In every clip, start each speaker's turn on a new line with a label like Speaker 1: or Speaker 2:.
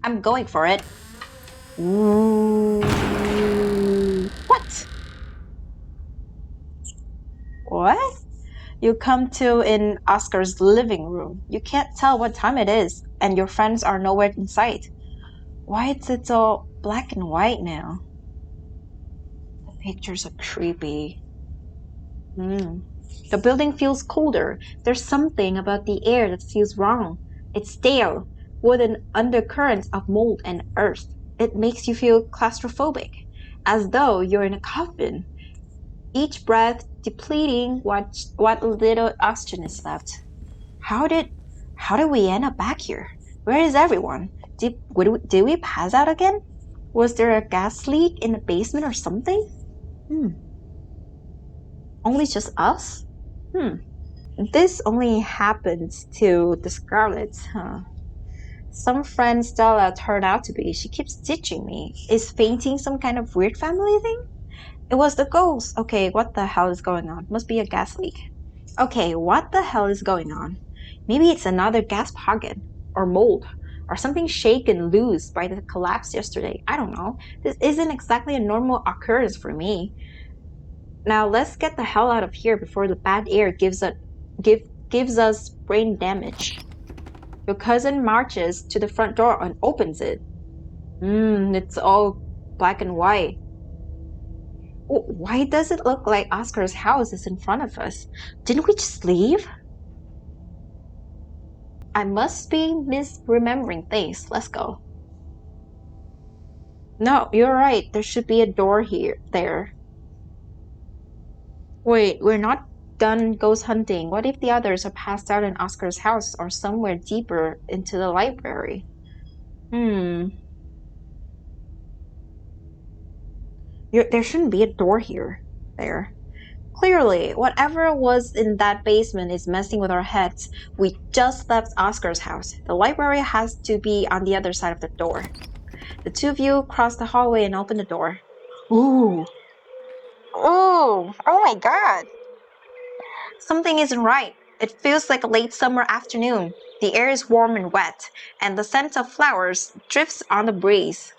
Speaker 1: I'm going for it. Ooh. What? What? You come to in Oscar's living room. You can't tell what time it is, and your friends are nowhere in sight. Why is it all black and white now? The pictures are creepy. The building feels colder. There's something about the air that feels wrong. It's stale, with an undercurrent of mold and earth. It makes you feel claustrophobic, as though you're in a coffin. Each breath depleting what little oxygen is left. How did how did we end up back here? Where is everyone? Did we pass out again? Was there a gas leak in the basement or something? Hmm. Only just us? Hmm. This only happens to the Scarlets, huh? Some friend Stella turned out to be. She keeps ditching me. Is fainting some kind of weird family thing? It was the ghost. Okay, what the hell is going on? Must be a gas leak. Okay, what the hell is going on? Maybe it's another gas pocket, or mold, or something shaken loose by the collapse yesterday. I don't know. This isn't exactly a normal occurrence for me. Now let's get the hell out of here before the bad air gives us brain damage. Your cousin marches to the front door and opens it. It's all black and white. Why does it look like Oscar's house is in front of us? Didn't we just leave? I must be misremembering things. Let's go. No, you're right. There should be a door there. Wait, we're not done ghost hunting. What if the others are passed out in Oscar's house or somewhere deeper into the library? Hmm. There shouldn't be a door there. Clearly, whatever was in that basement is messing with our heads. We just left Oscar's house. The library has to be on the other side of the door. The two of you cross the hallway and open the door. Ooh. Oh my god. Something isn't right. It feels like a late summer afternoon. The air is warm and wet, and the scent of flowers drifts on the breeze.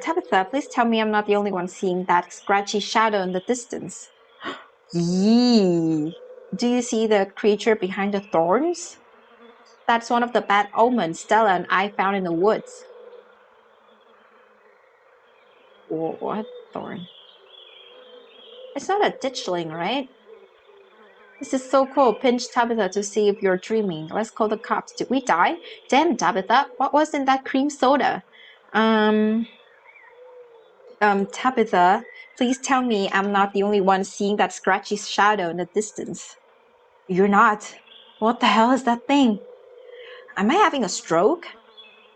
Speaker 1: Tabitha, please tell me I'm not the only one seeing that scratchy shadow in the distance. Yee. Do you see the creature behind the thorns? That's one of the bad omens Stella and I found in the woods. What thorn? It's not a ditchling, right? This is so cool. Pinch Tabitha to see if you're dreaming. Let's call the cops. Did we die? Damn, Tabitha. What was in that cream soda? Tabitha, please tell me I'm not the only one seeing that scratchy shadow in the distance. You're not. What the hell is that thing? Am I having a stroke?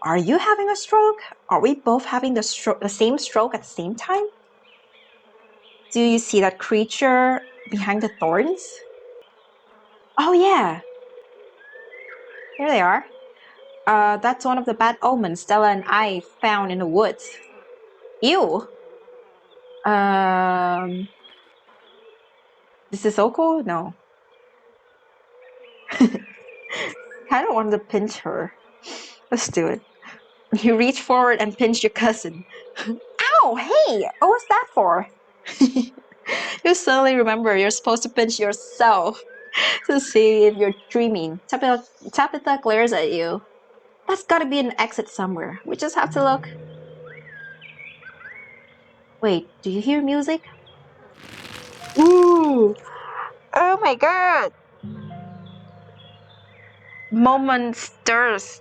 Speaker 1: Are you having a stroke? Are we both having the same stroke at the same time? Do you see that creature behind the thorns? Oh yeah, here they are. That's one of the bad omens Stella and I found in the woods. Ew. This is Oko? No. I don't want to pinch her. Let's do it. You reach forward and pinch your cousin. Ow! Hey! What was that for? You suddenly remember you're supposed to pinch yourself to see if you're dreaming. Tabitha glares at you. That's gotta be an exit somewhere. We just have to look. Wait, do you hear music? Ooh! Oh my god! Movement stirs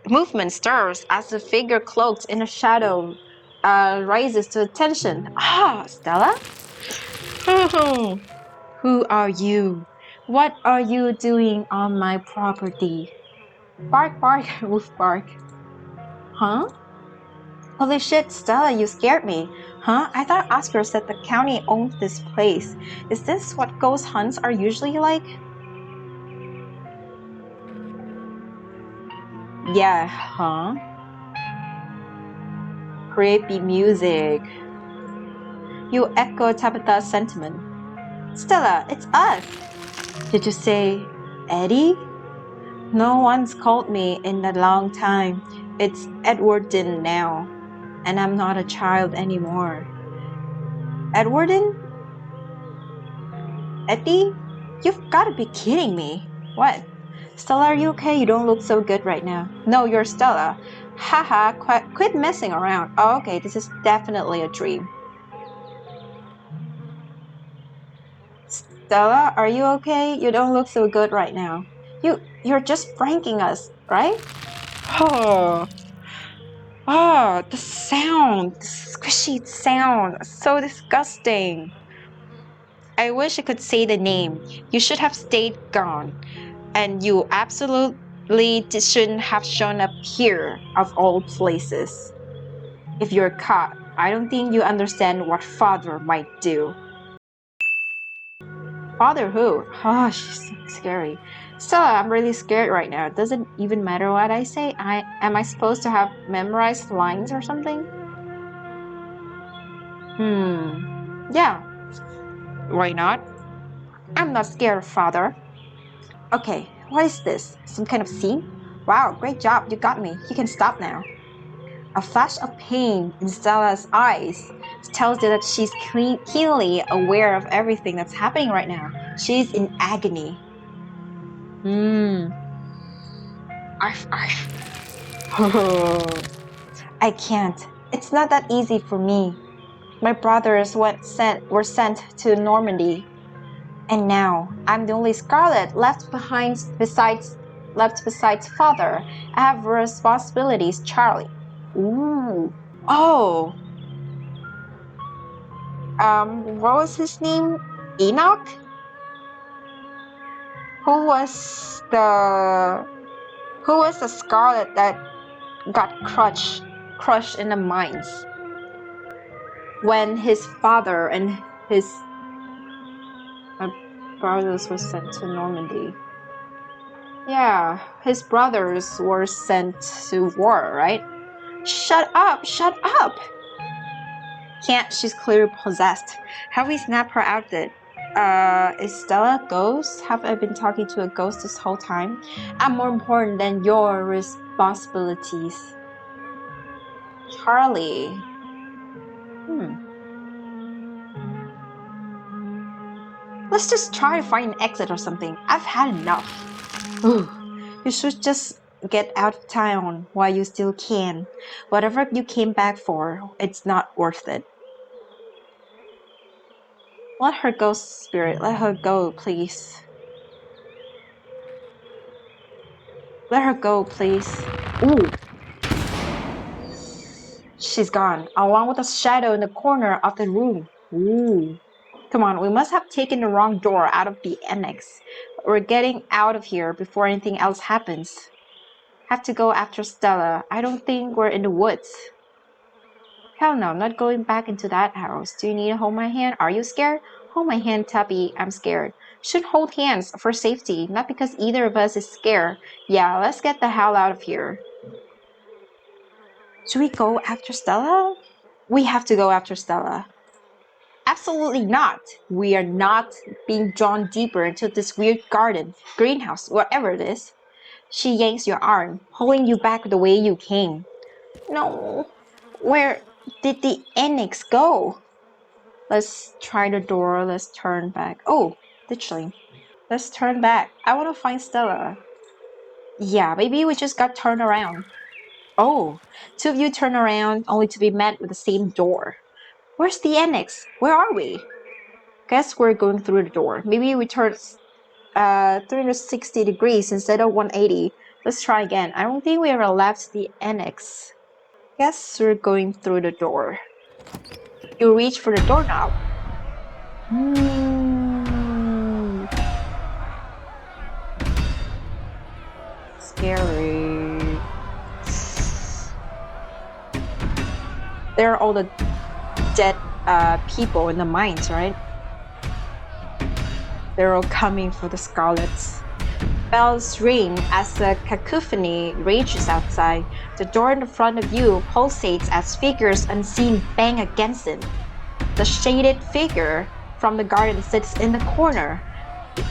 Speaker 1: as the figure cloaked in a shadow rises to attention. Ah, Stella? Who are you? What are you doing on my property? Bark, bark, woof, bark. Huh? Holy shit, Stella, you scared me. Huh? I thought Oscar said the county owned this place. Is this what ghost hunts are usually like? Yeah, huh? Creepy music. You echo Tabitha's sentiment. Stella, it's us. Did you say Eddie? No one's called me in a long time. It's Edwardin now, and I'm not a child anymore. Edwardin? Eddie? You've got to be kidding me. What? Stella, are you okay? You don't look so good right now. No, you're Stella. Haha, quit messing around. Oh, okay, this is definitely a dream. Stella, are you okay? You don't look so good right now. You're just pranking us, right? Oh, the sound, the squishy sound, so disgusting. I wish I could say the name. You should have stayed gone. And you absolutely shouldn't have shown up here, of all places. If you're caught, I don't think you understand what father might do. Father who? Oh, she's so scary. Stella, I'm really scared right now. It doesn't even matter what I say. Am I supposed to have memorized lines or something? Yeah. Why not? I'm not scared, father. Okay, what is this? Some kind of scene? Wow, great job. You got me. You can stop now. A flash of pain in Stella's eyes tells you that she's keenly aware of everything that's happening right now. She's in agony. Arf, arf. I can't. It's not that easy for me. My brothers were sent to Normandy, and now I'm the only Scarlet left besides father. I have responsibilities, Charlie. Ooh. Oh. What was his name? Enoch? Who was the Scarlet that got crushed in the mines when his father and his brothers were sent to Normandy? Yeah, his brothers were sent to war, right? Shut up! Shut up! Can't, she's clearly possessed. How we snap her out of it? Is Stella a ghost? Have I been talking to a ghost this whole time? I'm more important than your responsibilities. Charlie. Let's just try to find an exit or something. I've had enough. You should just get out of town while you still can. Whatever you came back for, it's not worth it. Let her go, spirit. Let her go, please. Let her go, please. Ooh. She's gone, along with a shadow in the corner of the room. Ooh. Come on, we must have taken the wrong door out of the annex. We're getting out of here before anything else happens. Have to go after Stella. I don't think we're in the woods. Hell no, I'm not going back into that house. Do you need to hold my hand? Are you scared? Hold my hand, Tubby. I'm scared. Should hold hands for safety, not because either of us is scared. Yeah, let's get the hell out of here. Should we go after Stella? We have to go after Stella. Absolutely not. We are not being drawn deeper into this weird garden, greenhouse, whatever it is. She yanks your arm, pulling you back the way you came. No. Where did the annex go? Let's try the door. Let's turn back. Oh, literally. Let's turn back. I want to find Stella. Yeah, maybe we just got turned around. Oh, two of you turn around only to be met with the same door. Where's the annex? Where are we? Guess we're going through the door. Maybe we turn 360 degrees instead of 180. Let's try again. I don't think we ever left the annex. Guess we're going through the door. You reach for the doorknob. Scary. There are all the dead people in the mines, right? They're all coming for the Scarlets. Bells ring as a cacophony rages outside. The door in front of you pulsates as figures unseen bang against it. The shaded figure from the garden sits in the corner,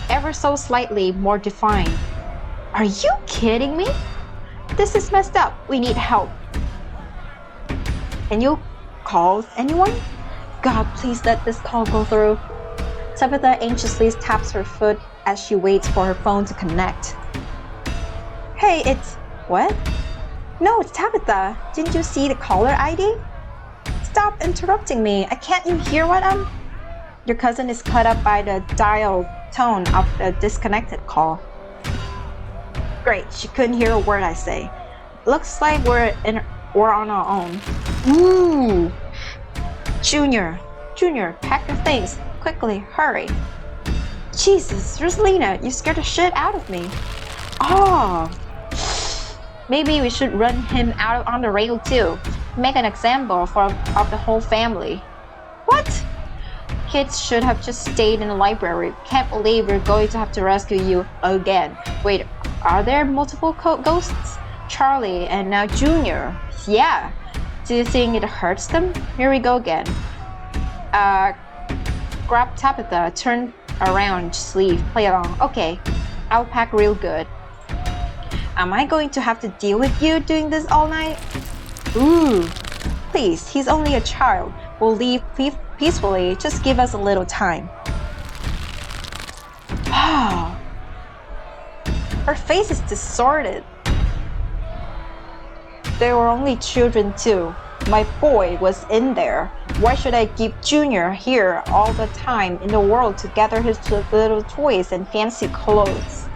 Speaker 1: ever so slightly more defined. Are you kidding me? This is messed up. We need help. Can you call anyone? God, please let this call go through. Tabitha anxiously taps her foot as she waits for her phone to connect. Hey, it's... What? No, it's Tabitha. Didn't you see the caller ID? Stop interrupting me. Can't you hear what I'm... Your cousin is cut up by the dial tone of the disconnected call. Great, she couldn't hear a word I say. Looks like we're on our own. Ooh! Junior, pack your things. Quickly, hurry. Jesus, Rosalina, you scared the shit out of me. Oh! Maybe we should run him out on the rail too. Make an example of the whole family. What? Kids should have just stayed in the library. Can't believe we're going to have to rescue you again. Wait, are there multiple ghosts? Charlie and now Junior. Yeah. Do you think it hurts them? Here we go again. Grab Tabitha, turn around, sleeve, play along. Okay, I'll pack real good. Am I going to have to deal with you doing this all night? Ooh, please, he's only a child. We'll leave peacefully. Just give us a little time. Wow. Her face is distorted. They were only children too. My boy was in there. Why should I keep Junior here all the time in the world to gather his little toys and fancy clothes?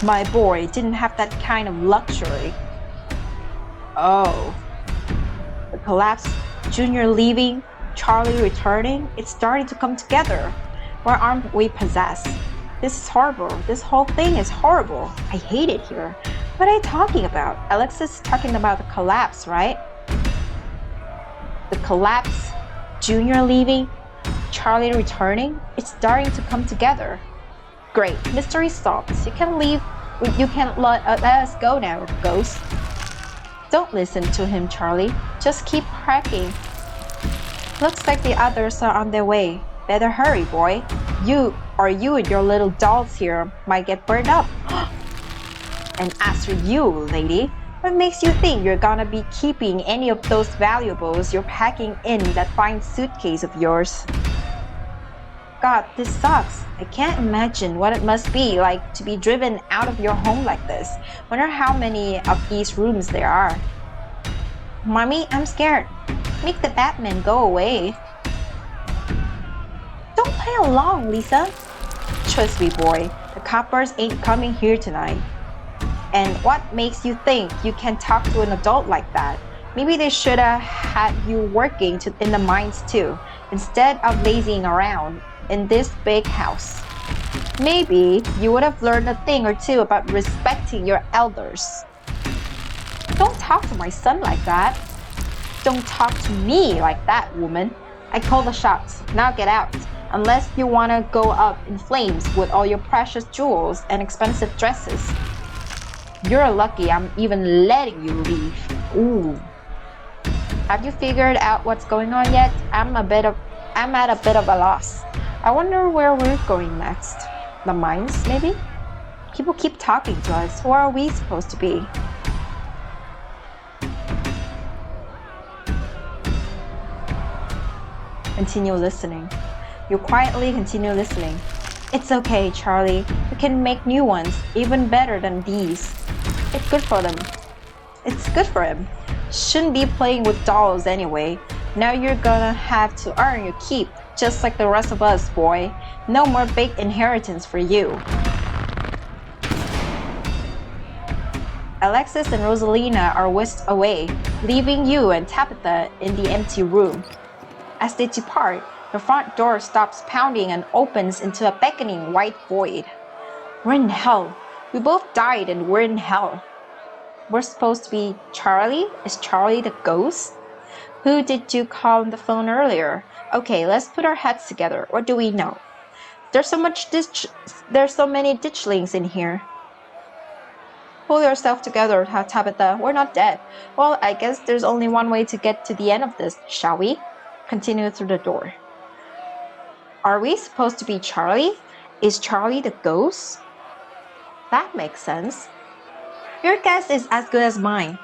Speaker 1: My boy didn't have that kind of luxury. Oh. The collapse, Junior leaving, Charlie returning, it's starting to come together. Why aren't we possessed? This is horrible. This whole thing is horrible. I hate it here. What are you talking about? Alexis is talking about the collapse, right? The collapse, Junior leaving, Charlie returning, it's starting to come together. Great, mystery solved. You can leave. You can let us go now, ghost. Don't listen to him, Charlie. Just keep cracking. Looks like the others are on their way. Better hurry, boy. You and your little dolls here might get burned up. And as for you, lady, what makes you think you're gonna be keeping any of those valuables you're packing in that fine suitcase of yours? God, this sucks. I can't imagine what it must be like to be driven out of your home like this. Wonder how many of these rooms there are. Mommy, I'm scared. Make the Batman go away. Don't play along, Lisa. Trust me, boy. The coppers ain't coming here tonight. And what makes you think you can talk to an adult like that? Maybe they should have had you working in the mines too, instead of lazing around in this big house. Maybe you would have learned a thing or two about respecting your elders. Don't talk to my son like that. Don't talk to me like that, woman. I call the shots. Now get out. Unless you want to go up in flames with all your precious jewels and expensive dresses. You're lucky I'm even letting you leave. Ooh. Have you figured out what's going on yet? I'm at a bit of a loss. I wonder where we're going next. The mines, maybe? People keep talking to us. Who are we supposed to be? Continue listening. You quietly continue listening. It's okay, Charlie. We can make new ones, even better than these. It's good for them. It's good for him. Shouldn't be playing with dolls anyway. Now you're gonna have to earn your keep, just like the rest of us, boy. No more big inheritance for you. Alexis and Rosalina are whisked away, leaving you and Tabitha in the empty room. As they depart, the front door stops pounding and opens into a beckoning white void. We're in hell. We both died and we're in hell. We're supposed to be Charlie? Is Charlie the ghost? Who did you call on the phone earlier? Okay, let's put our heads together. What do we know? There's so many ditchlings in here. Pull yourself together, Tabitha. We're not dead. Well, I guess there's only one way to get to the end of this, shall we? Continue through the door. Are we supposed to be Charlie? Is Charlie the ghost? That makes sense. Your guess is as good as mine.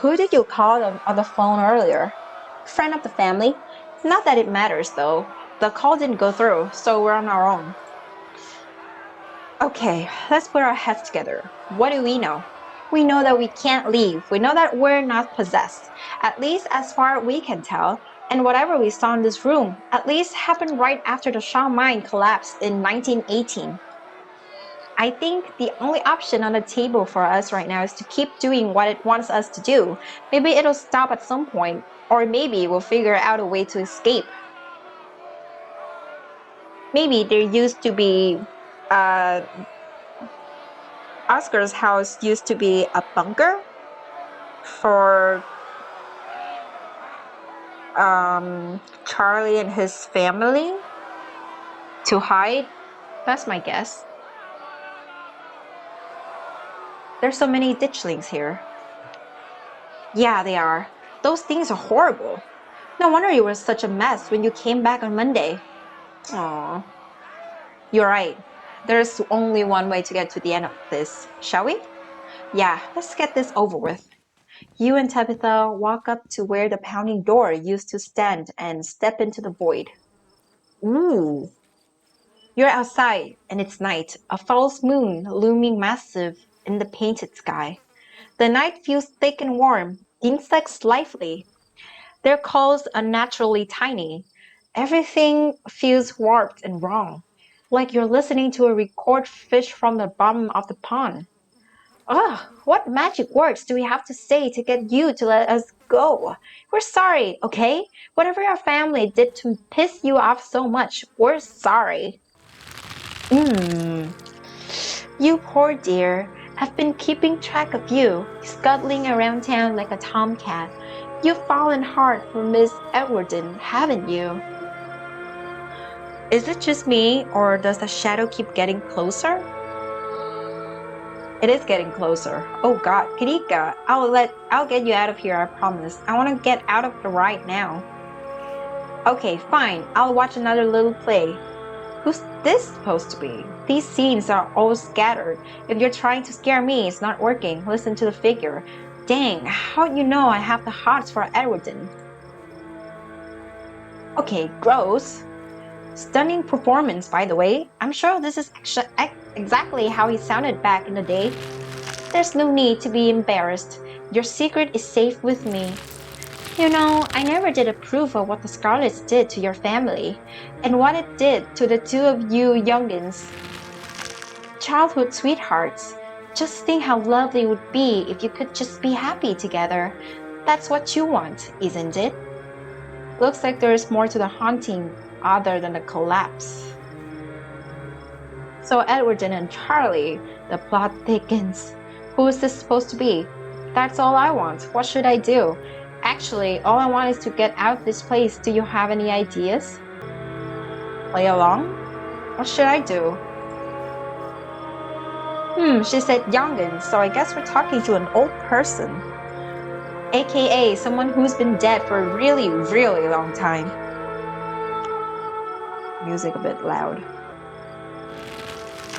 Speaker 1: Who did you call on the phone earlier? Friend of the family? Not that it matters though. The call didn't go through, so we're on our own. Okay, let's put our heads together. What do we know? We know that we can't leave. We know that we're not possessed. At least as far as we can tell. And whatever we saw in this room, at least happened right after the Shaw mine collapsed in 1918. I think the only option on the table for us right now is to keep doing what it wants us to do. Maybe it'll stop at some point, or maybe we'll figure out a way to escape. Maybe there used to be, uh, Oscar's house used to be a bunker for Charlie and his family to hide. That's my guess. There's so many ditchlings here. Yeah, they are. Those things are horrible. No wonder you were such a mess when you came back on Monday. Aww. You're right. There's only one way to get to the end of this, shall we? Yeah, let's get this over with. You and Tabitha walk up to where the pounding door used to stand and step into the void. Ooh. You're outside, and it's night, a false moon looming massive in the painted sky. The night feels thick and warm, insects lively. Their calls unnaturally tiny. Everything feels warped and wrong, like you're listening to a record fish from the bottom of the pond. Ugh, what magic words do we have to say to get you to let us go? We're sorry, okay? Whatever your family did to piss you off so much, we're sorry. You poor dear. I've been keeping track of you, scuttling around town like a tomcat. You've fallen hard for Miss Edwarden, haven't you? Is it just me, or does the shadow keep getting closer? It is getting closer. Oh God, Kirika, I'll get you out of here, I promise. I want to get out of the ride now. Okay, fine. I'll watch another little play. Who's this supposed to be? These scenes are all scattered. If you're trying to scare me, it's not working. Listen to the figure. Dang, how'd you know I have the hots for Edwarden? Okay, gross. Stunning performance, by the way. I'm sure this is exactly how he sounded back in the day. There's no need to be embarrassed. Your secret is safe with me. You know, I never did approve of what the Scarlets did to your family, and what it did to the two of you youngins. Childhood sweethearts. Just think how lovely it would be if you could just be happy together. That's what you want, isn't it? Looks like there is more to the haunting other than the collapse. So Edwarden and Charlie, the plot thickens. Who is this supposed to be? That's all I want. What should I do? Actually, all I want is to get out of this place. Do you have any ideas? Play along? What should I do? She said youngin, so I guess we're talking to an old person. AKA someone who's been dead for a really, really long time. Music a bit loud.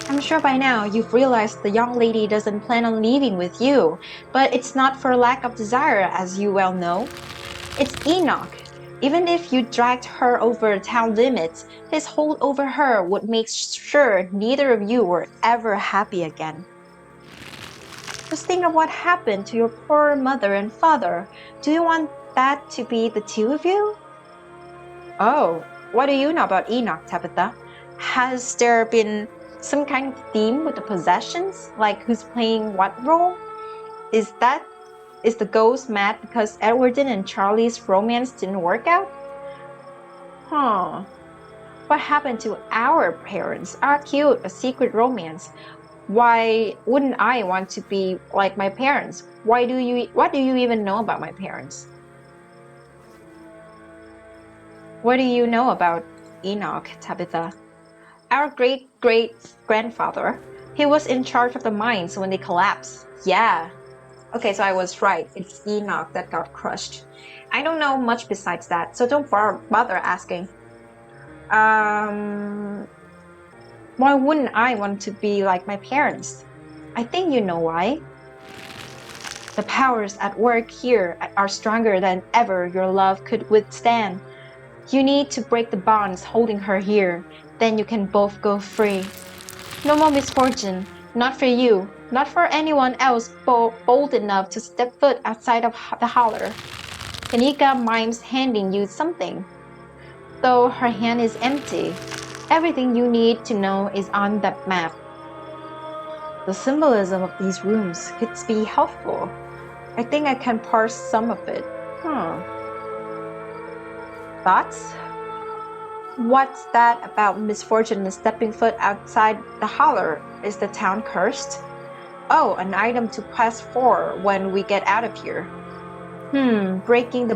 Speaker 1: I'm sure by now you've realized the young lady doesn't plan on leaving with you, but it's not for lack of desire, as you well know. It's Enoch. Even if you dragged her over town limits, his hold over her would make sure neither of you were ever happy again. Just think of what happened to your poor mother and father. Do you want that to be the two of you? Oh, what do you know about Enoch, Tabitha? Has there been some kind of theme with the possessions? Like who's playing what role? Is the ghost mad because Edwarden and Charlie's romance didn't work out? Huh. What happened to our parents? Our cute, a secret romance. Why wouldn't I want to be like my parents? What do you even know about my parents? What do you know about Enoch, Tabitha? Our great-great-grandfather. He was in charge of the mines when they collapsed. Yeah. Okay, so I was right. It's Enoch that got crushed. I don't know much besides that, so don't bother asking. Why wouldn't I want to be like my parents? I think you know why. The powers at work here are stronger than ever your love could withstand. You need to break the bonds holding her here. Then you can both go free. No more misfortune. Not for you. Not for anyone else bold enough to step foot outside of the holler. Kanika mimes handing you something, though her hand is empty. Everything you need to know is on that map. The symbolism of these rooms could be helpful. I think I can parse some of it. Thoughts? What's that about misfortune and stepping foot outside the holler? Is the town cursed? Oh, an item to quest for when we get out of here. Breaking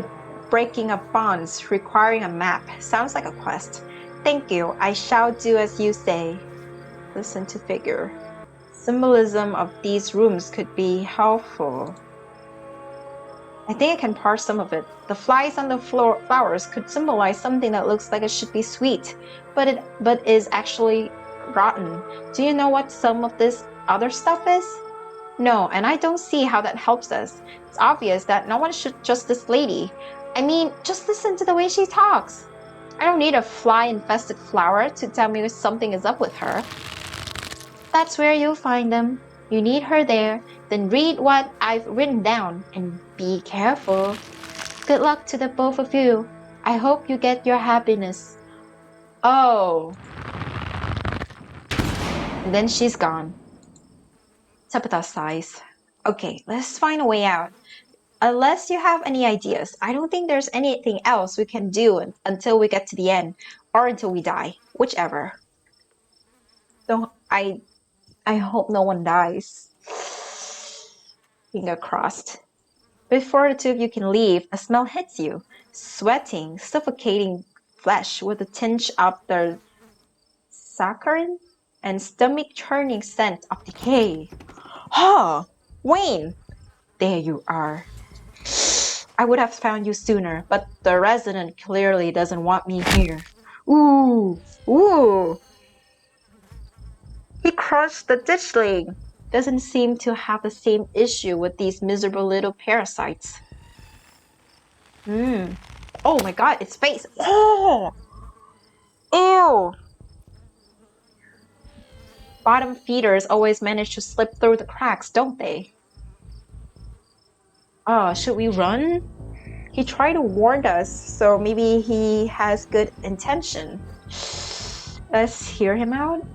Speaker 1: of bonds, requiring a map. Sounds like a quest. Thank you. I shall do as you say. Listen to figure. Symbolism of these rooms could be helpful. I think I can parse some of it. The flies on the flowers could symbolize something that looks like it should be sweet, but is actually rotten. Do you know what some of this other stuff is? No, and I don't see how that helps us. It's obvious that no one should trust this lady. I mean, just listen to the way she talks. I don't need a fly-infested flower to tell me something is up with her. That's where you'll find them. You need her there, then read what I've written down and be careful. Good luck to the both of you. I hope you get your happiness. Oh. And then she's gone. Tabitha sighs. Okay, let's find a way out. Unless you have any ideas, I don't think there's anything else we can do until we get to the end, or until we die, whichever. I hope no one dies. Finger crossed. Before the two of you can leave, a smell hits you. Sweating, suffocating flesh with a tinge of the saccharine and stomach-churning scent of decay. Oh, Wayne! There you are. I would have found you sooner, but the resident clearly doesn't want me here. Ooh! He crushed the ditchling. Doesn't seem to have the same issue with these miserable little parasites. Oh my god, its face. Oh! Ew! Bottom feeders always manage to slip through the cracks, don't they? Oh, should we run? He tried to warn us, so maybe he has good intention. Let's hear him out.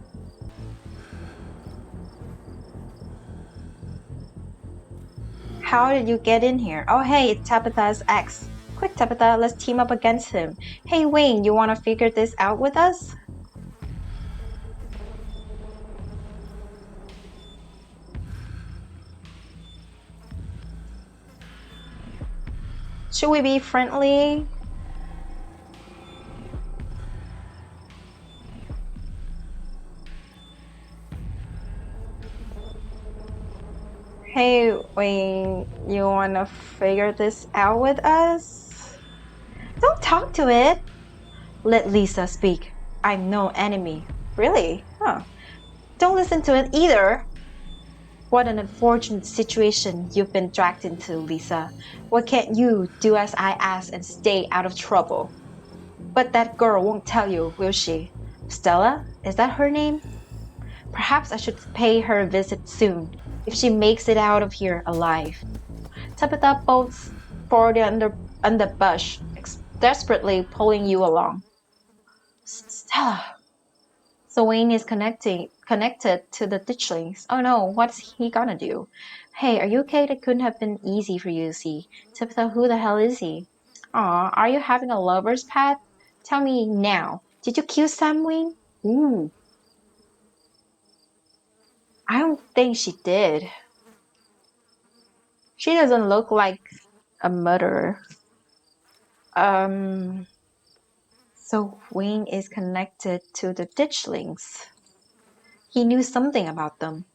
Speaker 1: How did you get in here? Oh hey, it's Tabitha's ex. Quick Tabitha, let's team up against him. Hey Wayne, you wanna figure this out with us? Should we be friendly? Hey Wayne, you wanna figure this out with us? Don't talk to it. Let Lisa speak. I'm no enemy. Really? Huh. Don't listen to it either. What an unfortunate situation you've been dragged into, Lisa. Why can't you do as I ask and stay out of trouble? But that girl won't tell you, will she? Stella? Is that her name? Perhaps I should pay her a visit soon, if she makes it out of here alive. Tabitha bolts for the underbush, desperately pulling you along. Stella! So Wayne is connected to the ditchlings. Oh no, what's he gonna do? Hey, are you okay? That couldn't have been easy for you to see. Tabitha, who the hell is he? Aw, are you having a lover's pet? Tell me now. Did you kill Sam Wayne? Ooh. I don't think she did. She doesn't look like a murderer. So Wayne is connected to the ditchlings. He knew something about them.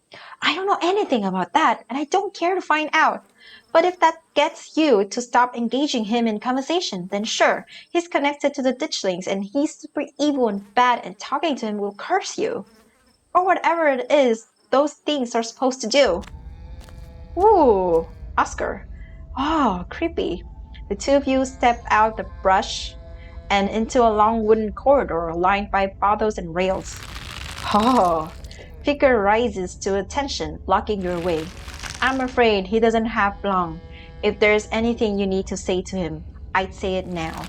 Speaker 1: I don't know anything about that, and I don't care to find out. But if that gets you to stop engaging him in conversation, then sure, he's connected to the ditchlings and he's super evil and bad and talking to him will curse you. Or whatever it is those things are supposed to do. Ooh, Oscar. Oh, creepy. The two of you step out the brush and into a long wooden corridor lined by bottles and rails. Oh, figure rises to attention, blocking your way. I'm afraid he doesn't have long. If there's anything you need to say to him, I'd say it now.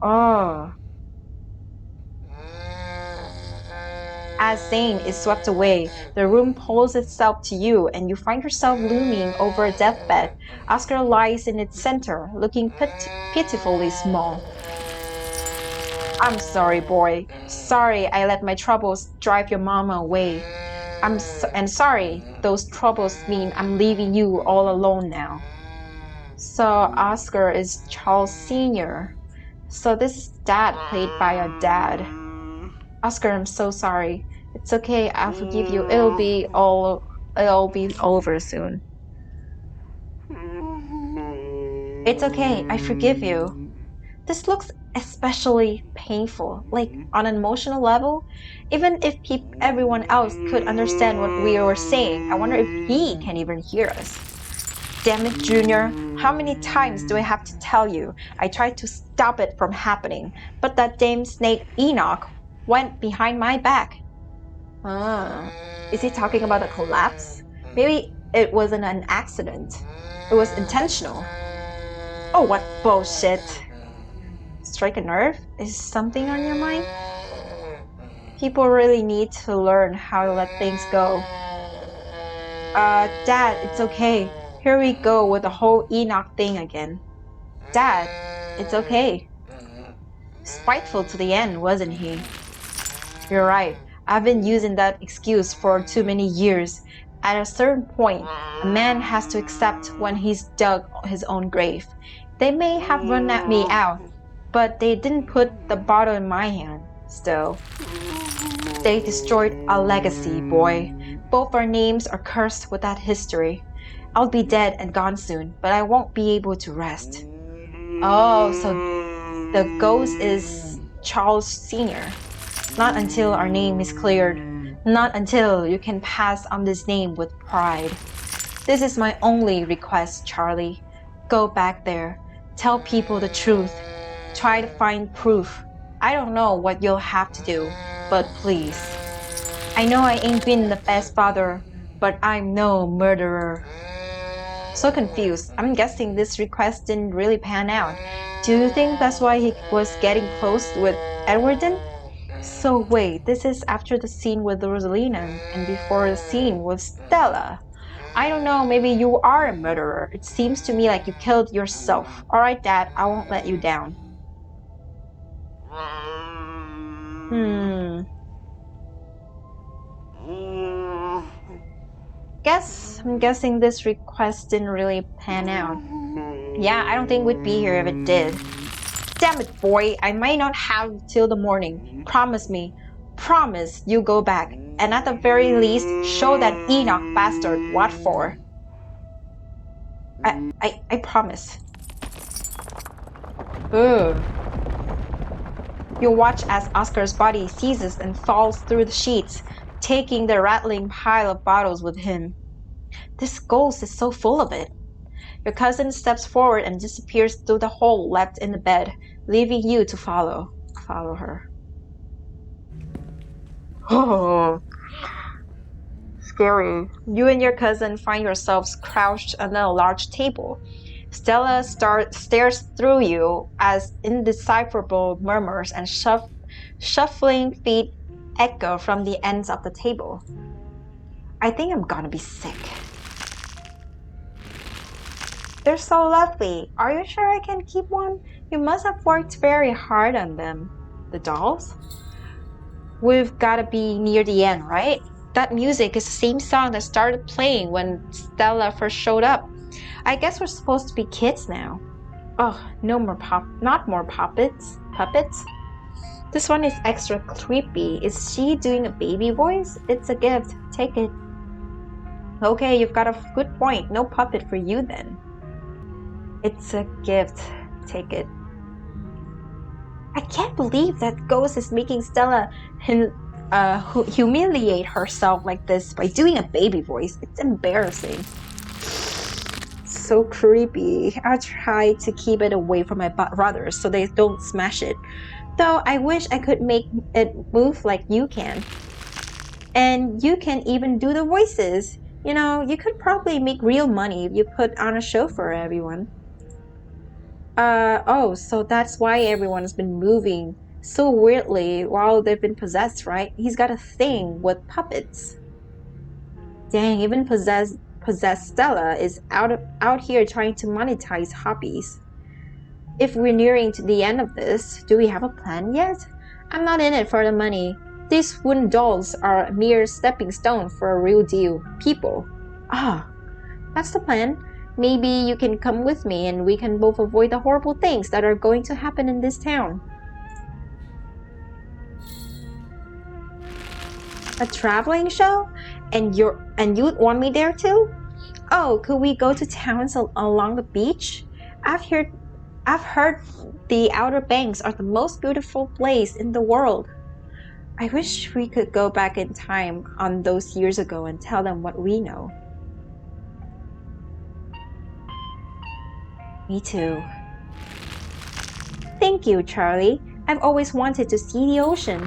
Speaker 1: Oh. As Zane is swept away, the room pulls itself to you and you find yourself looming over a deathbed. Oscar lies in its center, looking pitifully small. I'm sorry, boy. Sorry I let my troubles drive your mama away. And sorry, those troubles mean I'm leaving you all alone now. So Oscar is Charles Sr. So this is Dad played by a dad. Oscar, I'm so sorry. It's okay, I'll forgive you. It'll be over soon. It's okay, I forgive you. This looks especially painful, like on an emotional level. Even if everyone else could understand what we were saying, I wonder if he can even hear us. Damn it, Junior. How many times do I have to tell you? I tried to stop it from happening, but that damn snake Enoch went behind my back. Is he talking about a collapse? Maybe it wasn't an accident. It was intentional. Oh, what bullshit. Strike a nerve? Is something on your mind? People really need to learn how to let things go. Dad, it's okay. Here we go with the whole Enoch thing again. Dad, it's okay. Spiteful to the end, wasn't he? You're right. I've been using that excuse for too many years. At a certain point, a man has to accept when he's dug his own grave. They may have run at me out, but they didn't put the bottle in my hand. Still, they destroyed our legacy, boy. Both our names are cursed with that history. I'll be dead and gone soon, but I won't be able to rest. Oh, so the ghost is Charles Sr. Not until our name is cleared. Not until you can pass on this name with pride. This is my only request, Charlie. Go back there. Tell people the truth. Try to find proof. I don't know what you'll have to do, but please. I know I ain't been the best father, but I'm no murderer. So confused. I'm guessing this request didn't really pan out. Do you think that's why he was getting close with Edwardson? So wait, this is after the scene with Rosalina and before the scene with Stella. I don't know, maybe you are a murderer. It seems to me like you killed yourself. Alright, Dad, I won't let you down. I'm guessing this request didn't really pan out. Yeah, I don't think we'd be here if it did. Damn it, boy, I might not have till the morning. Promise me. Promise you go back. And at the very least, show that Enoch bastard what for. I promise. Ugh. You watch as Oscar's body seizes and falls through the sheets, taking the rattling pile of bottles with him. This ghost is so full of it. Your cousin steps forward and disappears through the hole left in the bed, leaving you to follow her. Oh, scary. You and your cousin find yourselves crouched under a large table. Stella stares through you as indecipherable murmurs and shuffling feet echo from the ends of the table. I think I'm gonna be sick. They're so lovely. Are you sure I can keep one? You must have worked very hard on them. The dolls? We've gotta be near the end, right? That music is the same song that started playing when Stella first showed up. I guess we're supposed to be kids now. Oh, not more puppets. Puppets? This one is extra creepy. Is she doing a baby voice? It's a gift. Take it. Okay, you've got a good point. No puppet for you then. It's a gift. Take it. I can't believe that Ghost is making Stella humiliate herself like this by doing a baby voice. It's embarrassing. So creepy. I try to keep it away from my brothers so they don't smash it. Though I wish I could make it move like you can. And you can even do the voices. You know, you could probably make real money if you put on a show for everyone. Oh, so that's why everyone's been moving so weirdly while they've been possessed, right? He's got a thing with puppets. Dang, even possessed Stella is out here trying to monetize hobbies. If we're nearing to the end of this, do we have a plan yet? I'm not in it for the money. These wooden dolls are a mere stepping stone for a real deal. People. Ah, that's the plan. Maybe you can come with me and we can both avoid the horrible things that are going to happen in this town. A traveling show? And you'd want me there too? Oh, could we go to towns along the beach? I've heard I've heard the Outer Banks are the most beautiful place in the world. I wish we could go back in time on those years ago and tell them what we know. Me too. Thank you, Charlie. I've always wanted to see the ocean.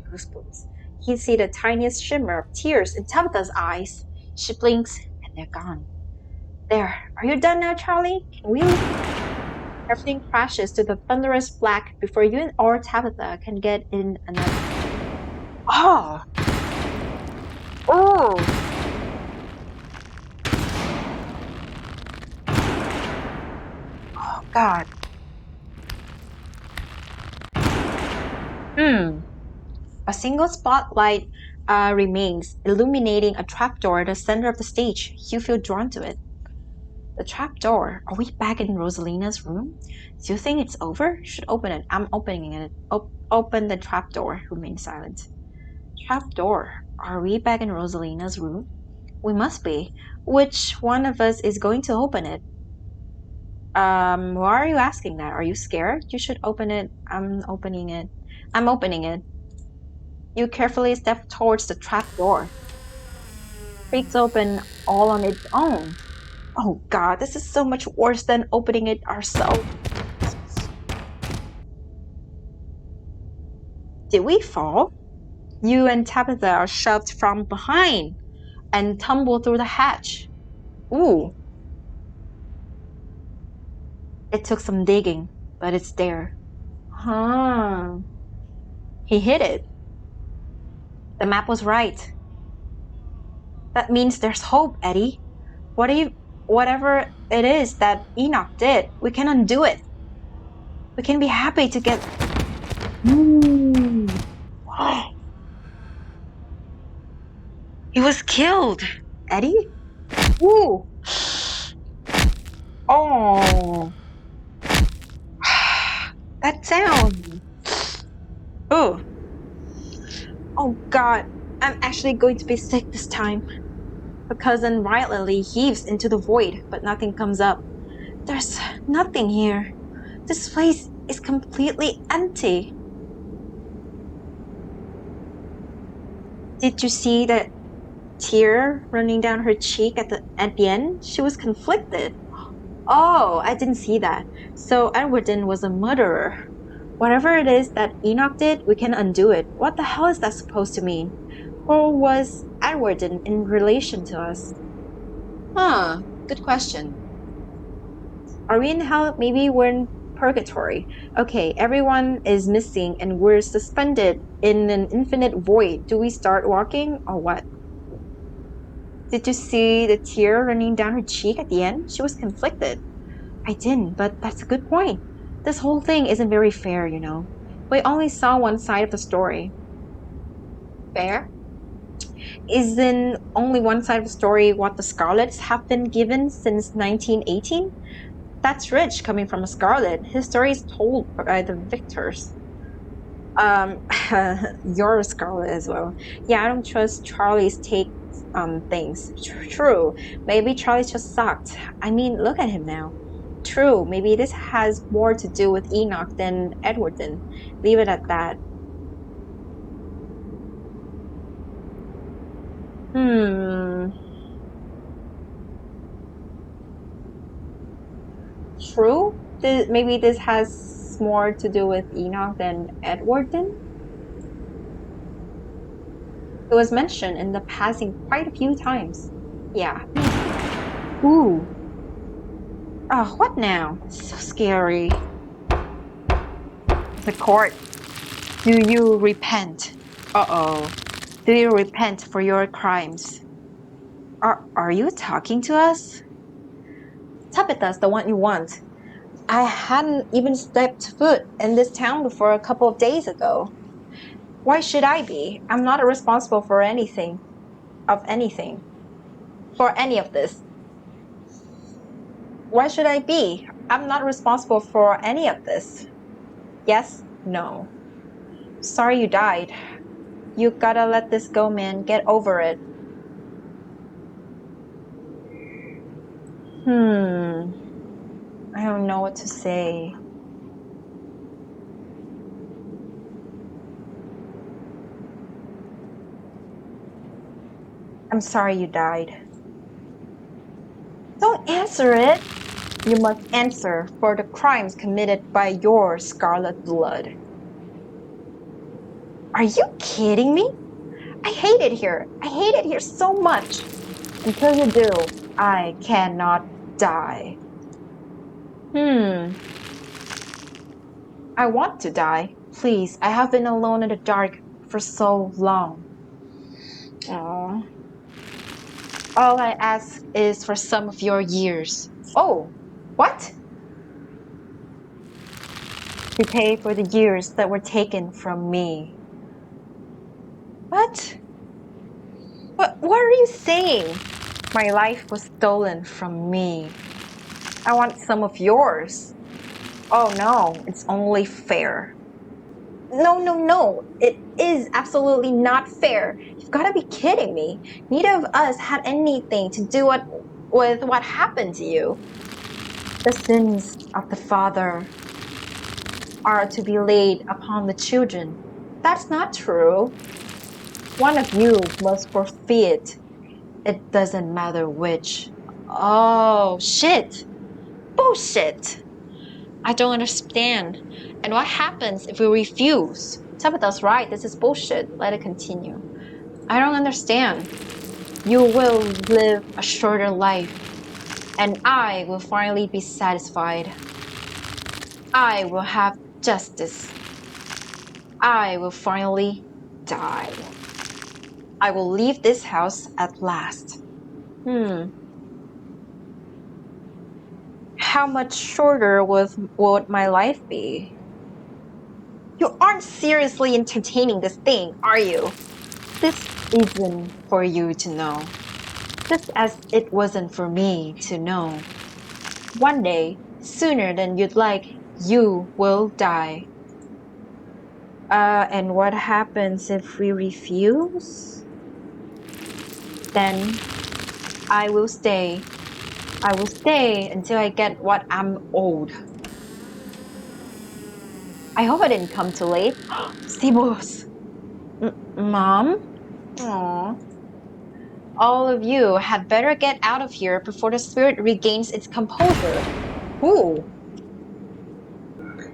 Speaker 1: Goosebumps. You can see the tiniest shimmer of tears in Tabitha's eyes. She blinks and they're gone. There, are you done now, Charlie? Can we leave? Everything crashes to the thunderous black before you or Tabitha can get in another. Oh! Oh! Oh, God. A single spotlight remains, illuminating a trapdoor at the center of the stage. You feel drawn to it. The trapdoor. Are we back in Rosalina's room? Do you think it's over? Should open it. I'm opening it. Open the trapdoor. Remain silent. Trapdoor. Are we back in Rosalina's room? We must be. Which one of us is going to open it? Why are you asking that? Are you scared? You should open it. I'm opening it. I'm opening it. You carefully step towards the trapdoor. Creaks open all on its own. Oh God, this is so much worse than opening it ourselves. Did we fall? You and Tabitha are shoved from behind and tumble through the hatch. Ooh. It took some digging, but it's there. Huh. He hit it. The map was right. That means there's hope, Eddie. Whatever it is that Enoch did, we can undo it. We can be happy to get. He was killed. Eddie? Ooh. Oh. That sound. Oh. Oh God. I'm actually going to be sick this time. The cousin violently heaves into the void, but nothing comes up. There's nothing here. This place is completely empty. Did you see that tear running down her cheek at the end? She was conflicted. Oh, I didn't see that. So Edwardin was a murderer. Whatever it is that Enoch did, we can undo it. What the hell is that supposed to mean? Or was Edwardin in relation to us? Huh, good question. Are we in hell? Maybe we're in purgatory. Okay, everyone is missing and we're suspended in an infinite void. Do we start walking or what? Did you see the tear running down her cheek at the end? She was conflicted. I didn't, but that's a good point. This whole thing isn't very fair, you know. We only saw one side of the story. Fair? Isn't only one side of the story what the Scarlets have been given since 1918? That's rich coming from a Scarlet. His story is told by the victors. You're a Scarlet as well. Yeah, I don't trust Charlie's take on things. True. Maybe Charlie just sucked. I mean, look at him now. true. Maybe this has more to do with Enoch than Edwardton. Leave it at that. Hmm. True. Maybe this has more to do with Enoch than Edwardton. It was mentioned in the passing quite a few times. Yeah. Ooh. Oh, what now? So scary. The court. Do you repent? Uh-oh. Do you repent for your crimes? Are you talking to us? Tabitha's the one you want. I hadn't even stepped foot in this town before a couple of days ago. Why should I be? I'm not responsible for anything. Of anything. For any of this. Why should I be? I'm not responsible for any of this. Yes? No. Sorry you died. You gotta let this go, man. Get over it. I don't know what to say. I'm sorry you died. Don't answer it. You must answer for the crimes committed by your scarlet blood. Are you kidding me? I hate it here. I hate it here so much. Until you do, I cannot die. I want to die. Please, I have been alone in the dark for so long. Aww. All I ask is for some of your years. Oh, what? To pay for the years that were taken from me. What? What are you saying? My life was stolen from me. I want some of yours. Oh no, it's only fair. No. It is absolutely not fair. You've got to be kidding me. Neither of us had anything to do with what happened to you. The sins of the father are to be laid upon the children. That's not true. One of you must forfeit. It doesn't matter which. Oh, shit. Bullshit. I don't understand. And what happens if we refuse? Tabitha's right. This is bullshit. Let it continue. I don't understand. You will live a shorter life, and I will finally be satisfied. I will have justice. I will finally die. I will leave this house at last. How much shorter would my life be? You aren't seriously entertaining this thing, are you? This isn't for you to know. Just as it wasn't for me to know. One day, sooner than you'd like, you will die. And what happens if we refuse? Then I will stay. I will stay until I get what I'm owed. I hope I didn't come too late. Sibos! Mom? Aww. All of you had better get out of here before the spirit regains its composure. Ooh.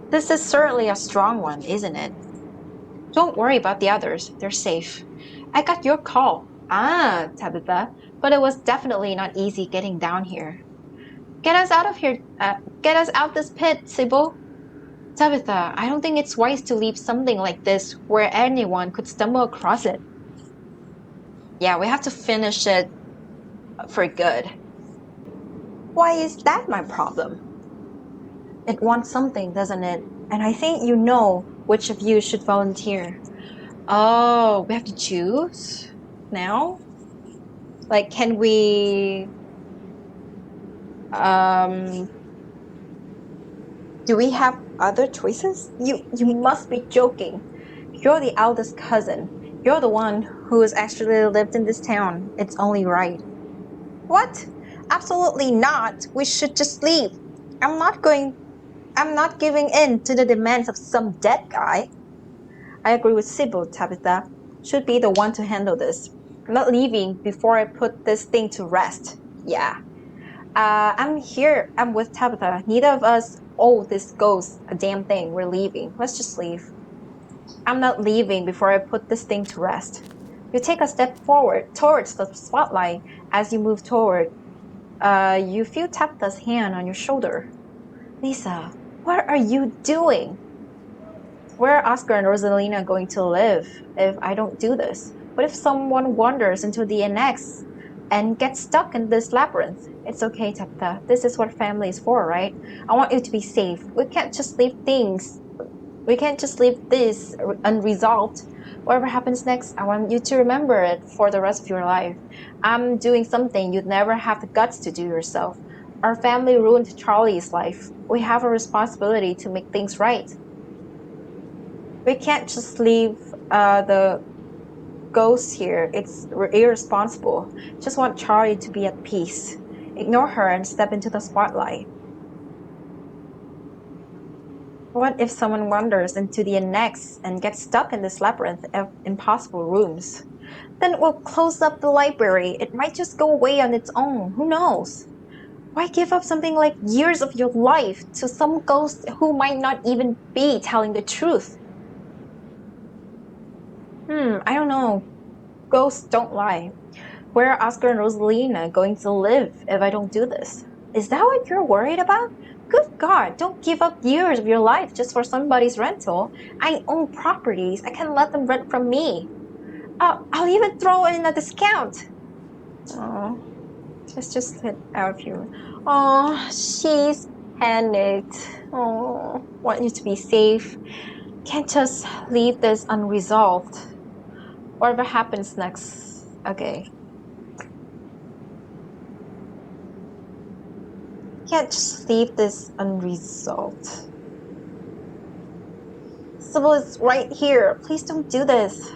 Speaker 1: This is certainly a strong one, isn't it? Don't worry about the others. They're safe. I got your call. Ah, Tabitha. But it was definitely not easy getting down here. Get us out of here. Get us out this pit, Sybil. Tabitha, I don't think it's wise to leave something like this where anyone could stumble across it. Yeah, we have to finish it for good. Why is that my problem? It wants something, doesn't it? And I think you know which of you should volunteer. Oh, we have to choose now? Like, can we... do we have other choices? You must be joking. You're the eldest cousin. You're the one who has actually lived in this town. It's only right. What? Absolutely not. We should just leave. I'm not giving in to the demands of some dead guy. I agree with Sybil, Tabitha. Should be the one to handle this. I'm not leaving before I put this thing to rest. Yeah. I'm here. I'm with Tabitha. Neither of us owe this ghost a damn thing. We're leaving. Let's just leave. I'm not leaving before I put this thing to rest. You take a step forward towards the spotlight. As you move toward, you feel Tabitha's hand on your shoulder. Lisa, what are you doing? Where are Oscar and Rosalina going to live if I don't do this? What if someone wanders into the annex and gets stuck in this labyrinth? It's okay, Tabitha. This is what family is for, right? I want you to be safe. We can't just leave this unresolved. Whatever happens next, I want you to remember it for the rest of your life. I'm doing something you'd never have the guts to do yourself. Our family ruined Charlie's life. We have a responsibility to make things right. We can't just leave the ghost here. It's irresponsible. Just want Charlie to be at peace. Ignore her and step into the spotlight. What if someone wanders into the annex and gets stuck in this labyrinth of impossible rooms? Then we'll close up the library. It might just go away on its own. Who knows? Why give up something like years of your life to some ghost who might not even be telling the truth? I don't know. Ghosts don't lie. Where are Oscar and Rosalina going to live if I don't do this? Is that what you're worried about? Good God, don't give up years of your life just for somebody's rental. I own properties. I can let them rent from me. I'll even throw in a discount. Oh, let's just get out of here. Oh, she's panicked. Oh, want you to be safe. Can't just leave this unresolved. Whatever happens next. Okay. Can't just leave this unresolved. Sybil is right here. Please don't do this.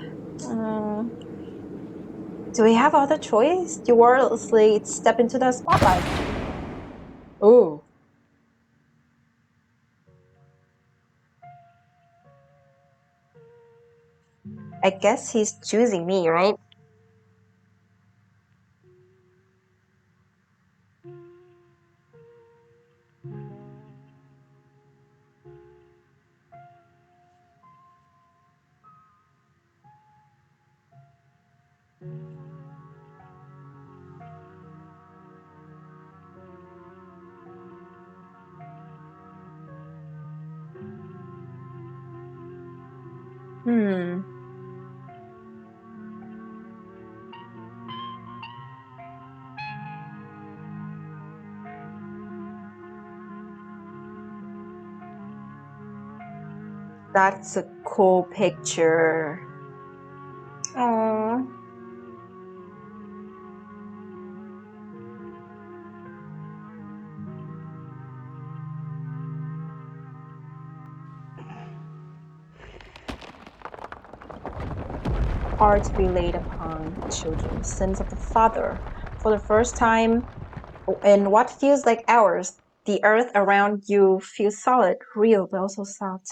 Speaker 1: Do we have other choice? You wordlessly step into the spotlight. Ooh. I guess he's choosing me, right? That's a cool picture. Aww. Are to be laid upon the children, sins of the father. For the first time in what feels like hours, the earth around you feels solid, real, but also soft.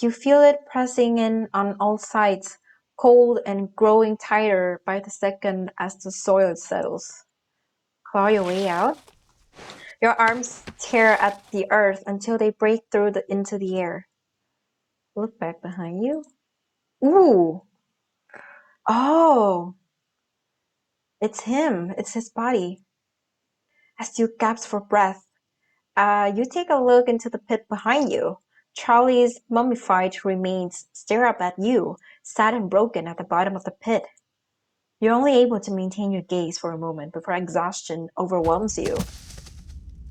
Speaker 1: You feel it pressing in on all sides, cold and growing tighter by the second as the soil settles. Claw your way out. Your arms tear at the earth until they break through into the air. Look back behind you. Ooh! Oh! It's him. It's his body. As you gasp for breath, you take a look into the pit behind you. Charlie's mummified remains stare up at you, sad and broken at the bottom of the pit. You're only able to maintain your gaze for a moment before exhaustion overwhelms you.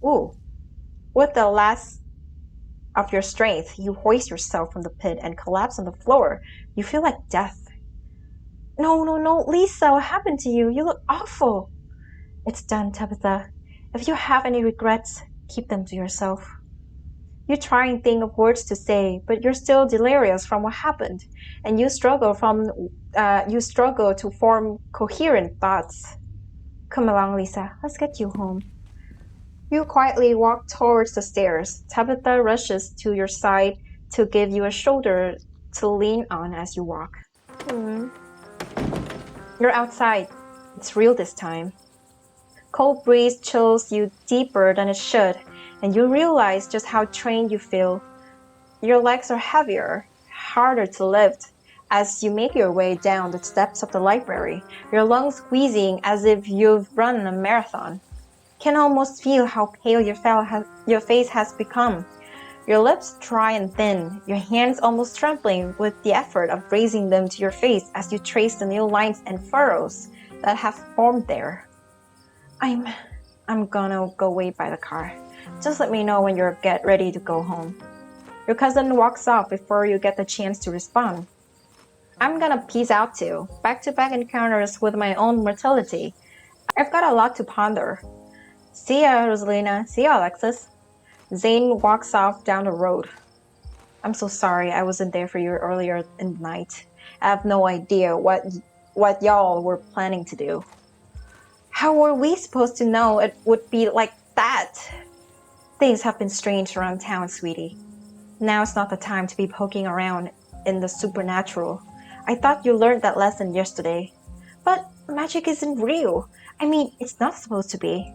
Speaker 1: Ooh. With the last of your strength, you hoist yourself from the pit and collapse on the floor. You feel like death. No, Lisa, what happened to you? You look awful. It's done, Tabitha. If you have any regrets, keep them to yourself. You try and think of words to say, but you're still delirious from what happened, and you struggle to form coherent thoughts. Come along, Lisa. Let's get you home. You quietly walk towards the stairs. Tabitha rushes to your side to give you a shoulder to lean on as you walk. You're outside. It's real this time. Cold breeze chills you deeper than it should, and you realize just how drained you feel. Your legs are heavier, harder to lift. As you make your way down the steps of the library, your lungs wheezing as if you've run a marathon. Can almost feel how pale your face has become. Your lips dry and thin, your hands almost trembling with the effort of raising them to your face as you trace the new lines and furrows that have formed there. I'm gonna go wait by the car. Just let me know when you're get ready to go home. Your cousin walks off before you get the chance to respond. I'm gonna peace out too. Back-to-back encounters with my own mortality. I've got a lot to ponder. See ya, Rosalina. See ya, Alexis. Zane walks off down the road. I'm so sorry I wasn't there for you earlier in the night. I have no idea what y'all were planning to do. How were we supposed to know it would be like that? Things have been strange around town, sweetie. Now's not the time to be poking around in the supernatural. I thought you learned that lesson yesterday. But magic isn't real. I mean, it's not supposed to be.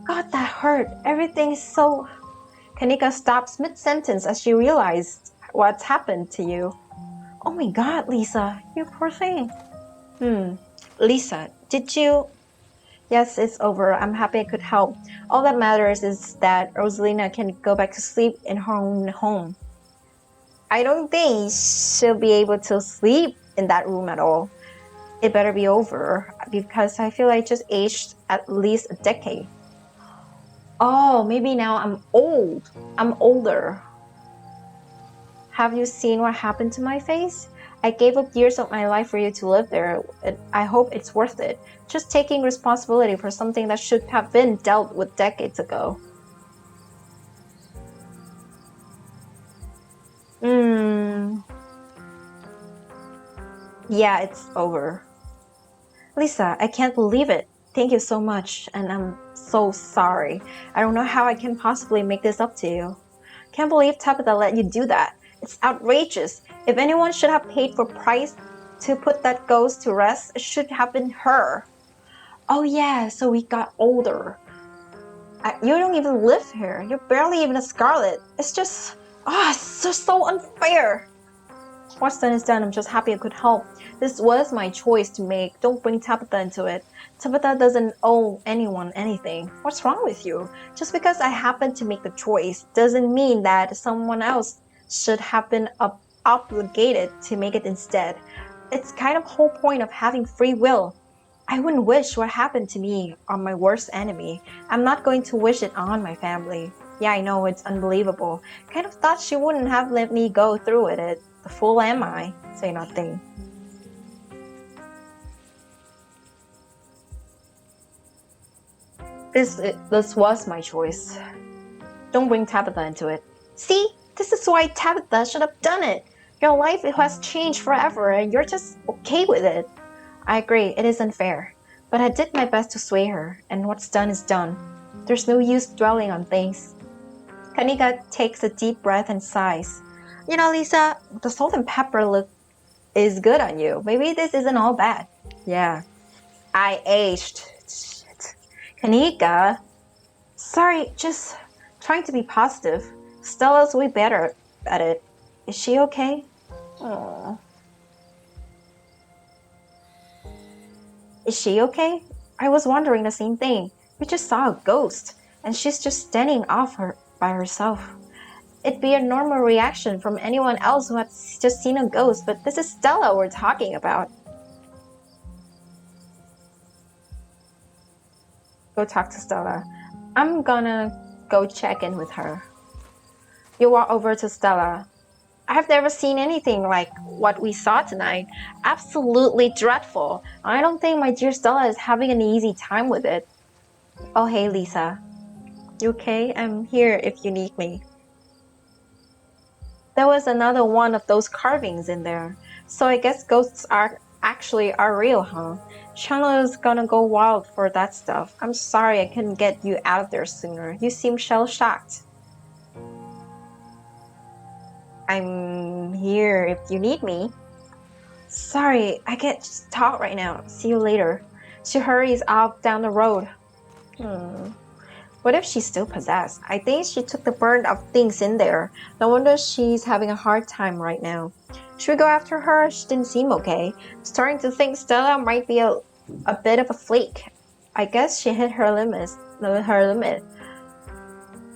Speaker 1: God, that hurt. Everything is so... Kanika stops mid-sentence as she realized what's happened to you. Oh my God, Lisa, you poor thing. Lisa, did you... Yes, it's over. I'm happy I could help. All that matters is that Rosalina can go back to sleep in her own home. I don't think she'll be able to sleep in that room at all. It better be over, because I feel I just aged at least a decade. Oh, maybe now I'm old. I'm older. Have you seen what happened to my face? I gave up years of my life for you to live there. I hope it's worth it. Just taking responsibility for something that should have been dealt with decades ago. Yeah, it's over. Lisa, I can't believe it. Thank you so much, and I'm so sorry. I don't know how I can possibly make this up to you. Can't believe Tabitha let you do that. It's outrageous. If anyone should have paid for price to put that ghost to rest, it should have been her. Oh yeah, so we got older. You don't even live here. You're barely even a Scarlet. It's just so unfair. What's done is done. I'm just happy I could help. This was my choice to make. Don't bring Tabitha into it. Tabitha doesn't owe anyone anything. What's wrong with you? Just because I happened to make the choice doesn't mean that someone else should have been obligated to make it instead. It's kind of the whole point of having free will. I wouldn't wish what happened to me on my worst enemy. I'm not going to wish it on my family. Yeah, I know, it's unbelievable. Kind of thought she wouldn't have let me go through with it. The fool am I? Say nothing. This was my choice. Don't bring Tabitha into it. See? This is why Tabitha should have done it. Your life has changed forever and you're just okay with it. I agree, it is unfair. But I did my best to sway her, and what's done is done. There's no use dwelling on things. Kanika takes a deep breath and sighs. You know, Lisa, the salt and pepper look is good on you. Maybe this isn't all bad. Yeah. I aged. Shit. Kanika. Sorry, just trying to be positive. Stella's way better at it. Is she okay? Aww. Is she okay? I was wondering the same thing. We just saw a ghost, and she's just standing off her by herself. It'd be a normal reaction from anyone else who had just seen a ghost, but this is Stella we're talking about. Go talk to Stella. I'm gonna go check in with her. You walk over to Stella. I've never seen anything like what we saw tonight. Absolutely dreadful. I don't think my dear Stella is having an easy time with it. Oh, hey, Lisa. You okay? I'm here if you need me. There was another one of those carvings in there. So I guess ghosts are actually are real, huh? Chandler's gonna go wild for that stuff. I'm sorry I couldn't get you out of there sooner. You seem shell-shocked. I'm here if you need me. Sorry, I can't just talk right now. See you later. She hurries off down the road. What if she's still possessed? I think she took the burn of things in there. No wonder she's having a hard time right now. Should we go after her? She didn't seem okay. Starting to think Stella might be a bit of a flake. I guess she hit her limit.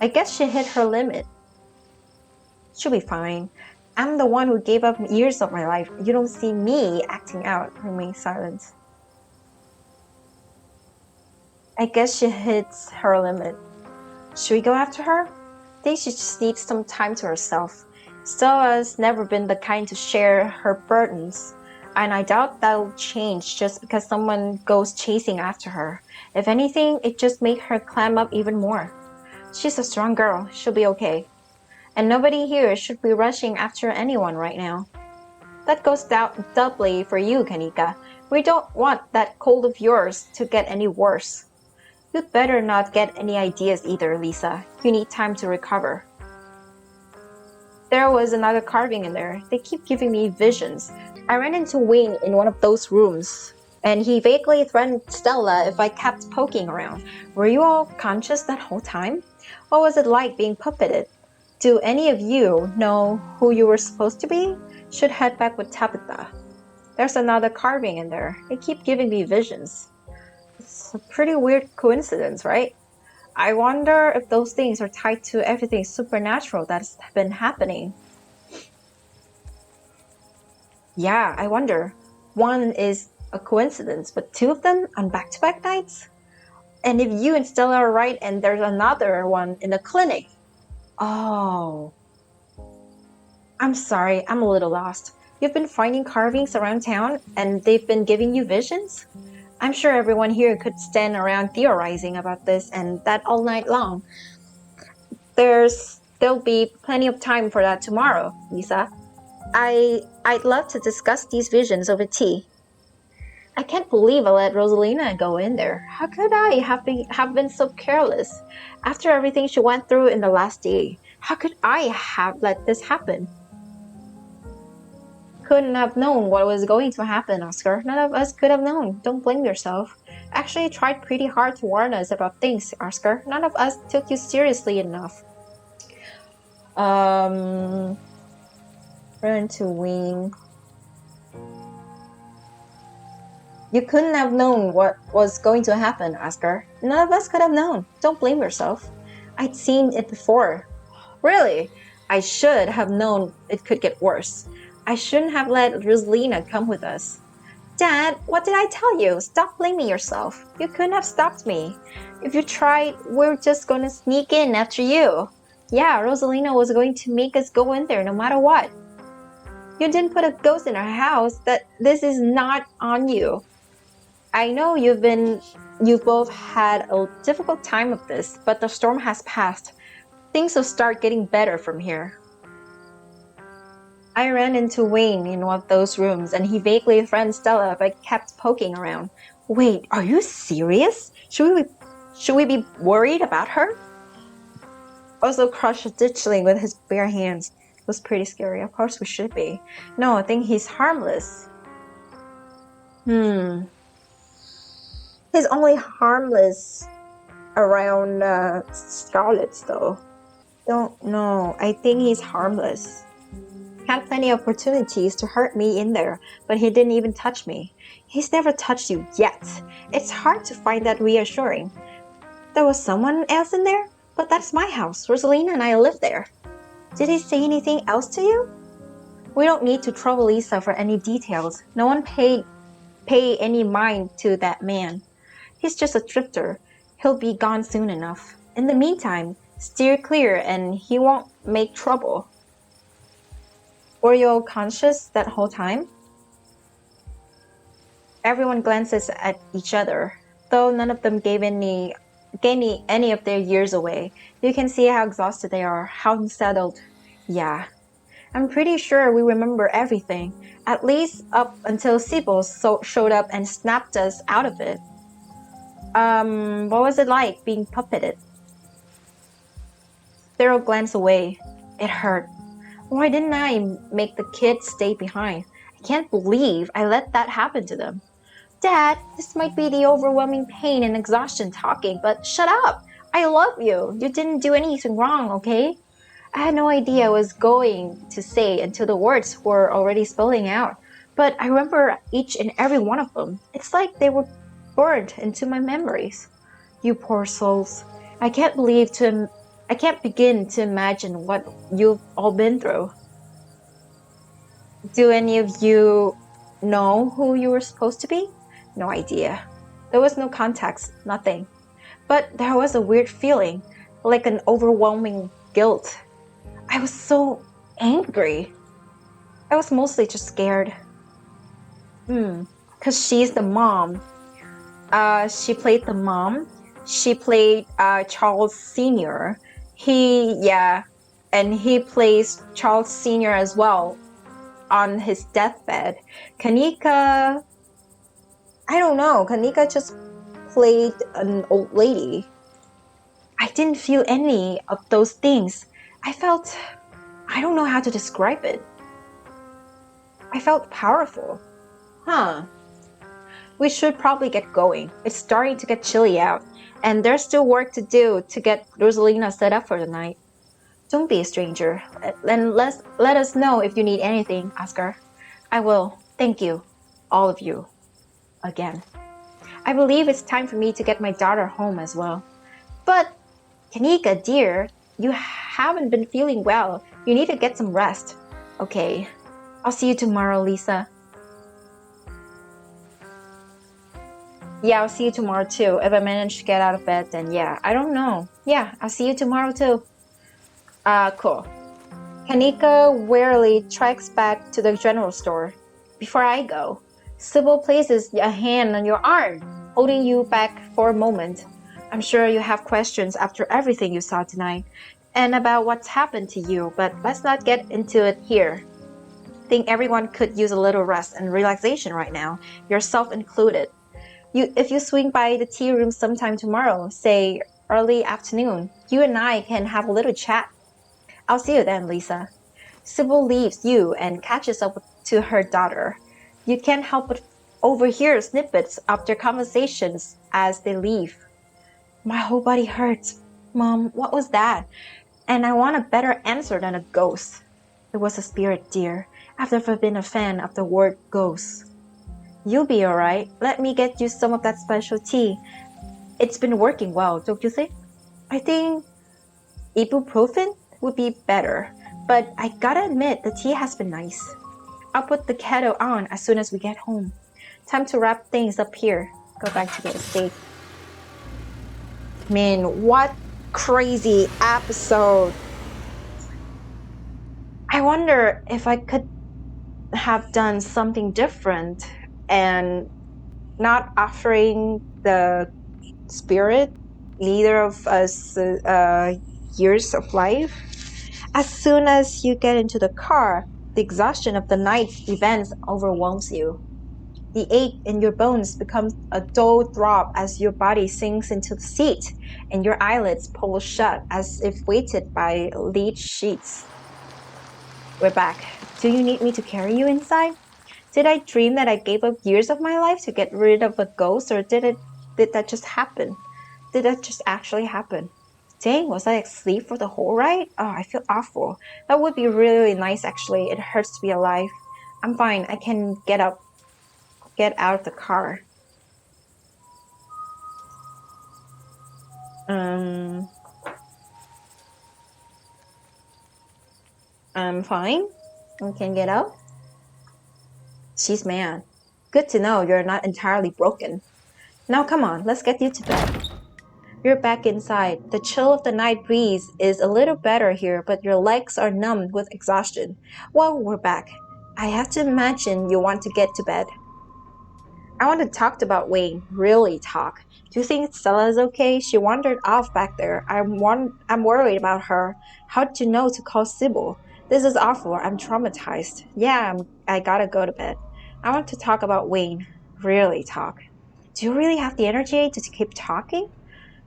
Speaker 1: I guess she hit her limit. She'll be fine. I'm the one who gave up years of my life. You don't see me acting out. Remain silent. I guess she hits her limit. Should we go after her? I think she just needs some time to herself. Stella's never been the kind to share her burdens, and I doubt that'll change just because someone goes chasing after her. If anything, it just makes her clam up even more. She's a strong girl. She'll be okay. And nobody here should be rushing after anyone right now. That goes doubly for you, Kanika. We don't want that cold of yours to get any worse. You'd better not get any ideas either, Lisa. You need time to recover. There was another carving in there. They keep giving me visions. I ran into Wayne in one of those rooms, and he vaguely threatened Stella if I kept poking around. Were you all conscious that whole time? What was it like being puppeted? Do any of you know who you were supposed to be? Should head back with Tabitha. There's another carving in there. They keep giving me visions. It's a pretty weird coincidence, right? I wonder if those things are tied to everything supernatural that's been happening. Yeah, I wonder. One is a coincidence, but two of them on back-to-back nights? And if you and Stella are right and there's another one in the clinic. Oh. I'm sorry, I'm a little lost. You've been finding carvings around town and they've been giving you visions? I'm sure everyone here could stand around theorizing about this and that all night long. There'll be plenty of time for that tomorrow, Lisa. I'd love to discuss these visions over tea. I can't believe I let Rosalina go in there. How could I have been so careless? After everything she went through in the last day, how could I have let this happen? Couldn't have known what was going to happen, Oscar. None of us could have known. Don't blame yourself. Actually, you tried pretty hard to warn us about things, Oscar. None of us took you seriously enough. Run to wing. You couldn't have known what was going to happen, Oscar. None of us could have known. Don't blame yourself. I'd seen it before. Really? I should have known it could get worse. I shouldn't have let Rosalina come with us. Dad, what did I tell you? Stop blaming yourself. You couldn't have stopped me. If you tried, we're just going to sneak in after you. Yeah, Rosalina was going to make us go in there no matter what. You didn't put a ghost in our house. This is not on you. I know you've both had a difficult time with this, but the storm has passed. Things will start getting better from here. I ran into Wayne in one of those rooms, and he vaguely threatened Stella if I kept poking around. Wait, are you serious? Should we be worried about her? Also crushed a ditchling with his bare hands. It was pretty scary. Of course we should be. No, I think he's harmless. He's only harmless around Scarlet, though. Don't know. I think he's harmless. Had plenty of opportunities to hurt me in there, but he didn't even touch me. He's never touched you yet. It's hard to find that reassuring. There was someone else in there? But that's my house. Rosalina and I live there. Did he say anything else to you? We don't need to trouble Lisa for any details. No one pay any mind to that man. He's just a drifter. He'll be gone soon enough. In the meantime, steer clear and he won't make trouble. Were you all conscious that whole time? Everyone glances at each other, though none of them gave any of their years away. You can see how exhausted they are, how unsettled. Yeah. I'm pretty sure we remember everything, at least up until Sybil showed up and snapped us out of it. What was it like being puppeted? Cyril glanced away. It hurt. Why didn't I make the kids stay behind? I can't believe I let that happen to them. Dad, this might be the overwhelming pain and exhaustion talking, but shut up! I love you. You didn't do anything wrong, okay? I had no idea I was going to say until the words were already spilling out, but I remember each and every one of them. It's like they were burned into my memories. You poor souls. I can't begin to imagine what you've all been through. Do any of you know who you were supposed to be? No idea. There was no context, nothing. But there was a weird feeling, like an overwhelming guilt. I was so angry. I was mostly just scared. Because she's the mom. She played the mom. She played Charles Sr. And he plays Charles Sr. as well on his deathbed. Kanika, I don't know. Kanika just played an old lady. I didn't feel any of those things. I don't know how to describe it. I felt powerful. We should probably get going. It's starting to get chilly out, and there's still work to do to get Rosalina set up for the night. Don't be a stranger, and let us know if you need anything, Oscar. I will. Thank you. All of you. Again. I believe it's time for me to get my daughter home as well. But, Kanika, dear, you haven't been feeling well. You need to get some rest. Okay. I'll see you tomorrow, Lisa. Yeah, I'll see you tomorrow too. If I manage to get out of bed, then yeah. I don't know. Yeah, I'll see you tomorrow too. Cool. Kanika wearily treks back to the general store. Before I go, Sybil places a hand on your arm, holding you back for a moment. I'm sure you have questions after everything you saw tonight, and about what's happened to you, but let's not get into it here. I think everyone could use a little rest and relaxation right now, yourself included. If you swing by the tea room sometime tomorrow, say early afternoon, you and I can have a little chat. I'll see you then, Lisa. Sybil leaves you and catches up to her daughter. You can't help but overhear snippets of their conversations as they leave. My whole body hurts. Mom, what was that? And I want a better answer than a ghost. It was a spirit, dear. I've never been a fan of the word ghost. You'll be alright. Let me get you some of that special tea. It's been working well, don't you think? I think ibuprofen would be better, but I gotta admit the tea has been nice. I'll put the kettle on as soon as we get home. Time to wrap things up here. Go back to the estate. Man, what crazy episode. I wonder if I could have done something different and not offering the spirit, neither of us years of life. As soon as you get into the car, the exhaustion of the night's events overwhelms you. The ache in your bones becomes a dull throb as your body sinks into the seat and your eyelids pull shut as if weighted by lead sheets. We're back. Do you need me to carry you inside? Did I dream that I gave up years of my life to get rid of a ghost, or did that just happen? Did that just actually happen? Dang, was I asleep for the whole ride? Oh, I feel awful. That would be really nice actually. It hurts to be alive. I'm fine. I can get out of the car. I'm fine. I can get out. She's mad. Good to know you're not entirely broken. Now come on, let's get you to bed. You're back inside. The chill of the night breeze is a little better here, but your legs are numbed with exhaustion. Well, we're back. I have to imagine you want to get to bed. I want to talk about Wayne. Really talk. Do you think Stella's okay? She wandered off back there. I'm worried about her. How to know to call Sybil? This is awful. I'm traumatized. Yeah, I gotta go to bed. I want to talk about Wayne. Really talk. Do you really have the energy to keep talking?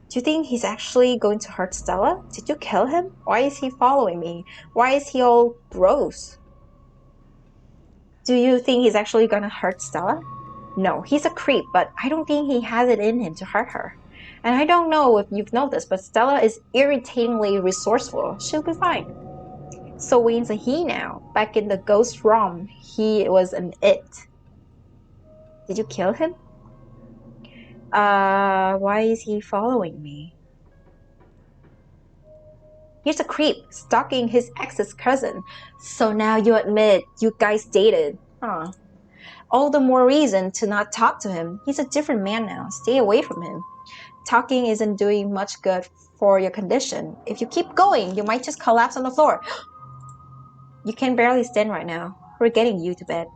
Speaker 1: Do you think he's actually going to hurt Stella? Did you kill him? Why is he following me? Why is he all gross? Do you think he's actually gonna hurt Stella? No, he's a creep, but I don't think he has it in him to hurt her. And I don't know if you've noticed, but Stella is irritatingly resourceful. She'll be fine. So Wayne's a he now. Back in the ghost realm, he was an it. Did you kill him? Why is he following me? He's a creep, stalking his ex's cousin. So now you admit you guys dated. Huh. All the more reason to not talk to him. He's a different man now. Stay away from him. Talking isn't doing much good for your condition. If you keep going, you might just collapse on the floor. You can barely stand right now. We're getting you to bed.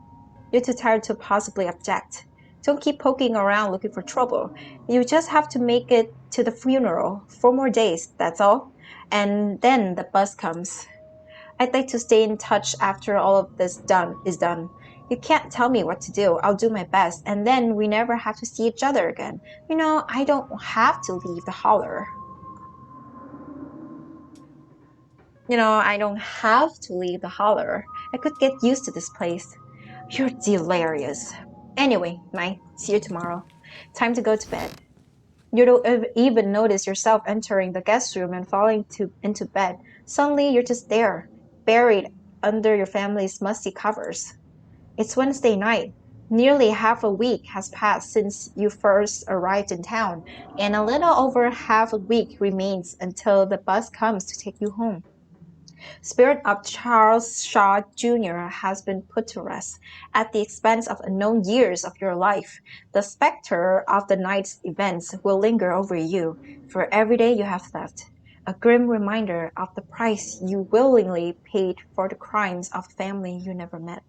Speaker 1: You're too tired to possibly object. Don't keep poking around looking for trouble. You just have to make it to the funeral. 4 more days, that's all. And then the bus comes. I'd like to stay in touch after all of this is done. You can't tell me what to do. I'll do my best, and then we never have to see each other again. You know, I don't have to leave the holler. I don't have to leave the holler. I could get used to this place. You're delirious. Anyway, night. See you tomorrow. Time to go to bed. You don't even notice yourself entering the guest room and falling into bed. Suddenly, you're just there, buried under your family's musty covers. It's Wednesday night. Nearly half a week has passed since you first arrived in town, and a little over half a week remains until the bus comes to take you home. Spirit of Charles Shaw Jr. has been put to rest at the expense of unknown years of your life. The specter of the night's events will linger over you for every day you have left, a grim reminder of the price you willingly paid for the crimes of a family you never met.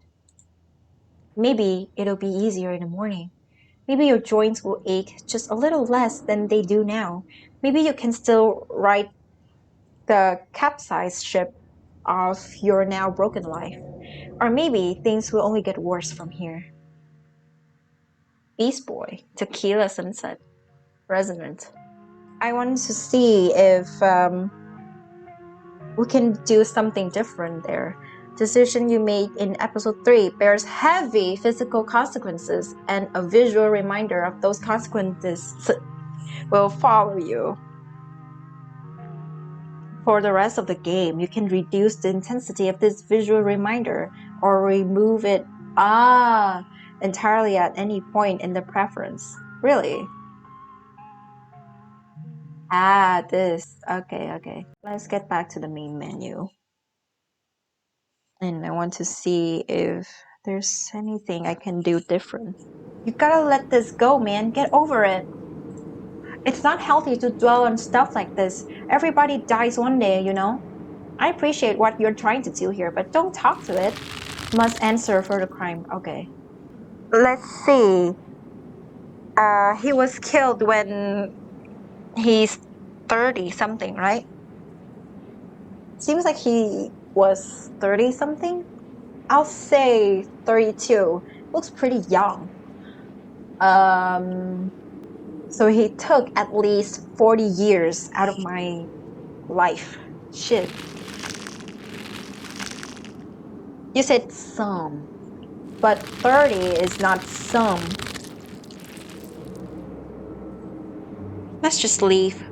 Speaker 1: Maybe it'll be easier in the morning. Maybe your joints will ache just a little less than they do now. Maybe you can still ride the capsized ship of your now broken life. Or maybe things will only get worse from here. Beast Boy, Tequila Sunset, Resonant. I wanted to see if we can do something different there. Decision you made in episode 3 bears heavy physical consequences, and a visual reminder of those consequences will follow you. For the rest of the game, you can reduce the intensity of this visual reminder or remove it entirely at any point in the preference. Really? This. Okay. Let's get back to the main menu. And I want to see if there's anything I can do different. You gotta let this go, man. Get over it. It's not healthy to dwell on stuff like this. Everybody dies one day, you know? I appreciate what you're trying to do here, but don't talk to it. Must answer for the crime. Okay. Let's see. He was killed when he's 30 something, right? Seems like he was 30 something. I'll say 32. Looks pretty young. So he took at least 40 years out of my life. Shit. You said some, but 30 is not some. Let's just leave.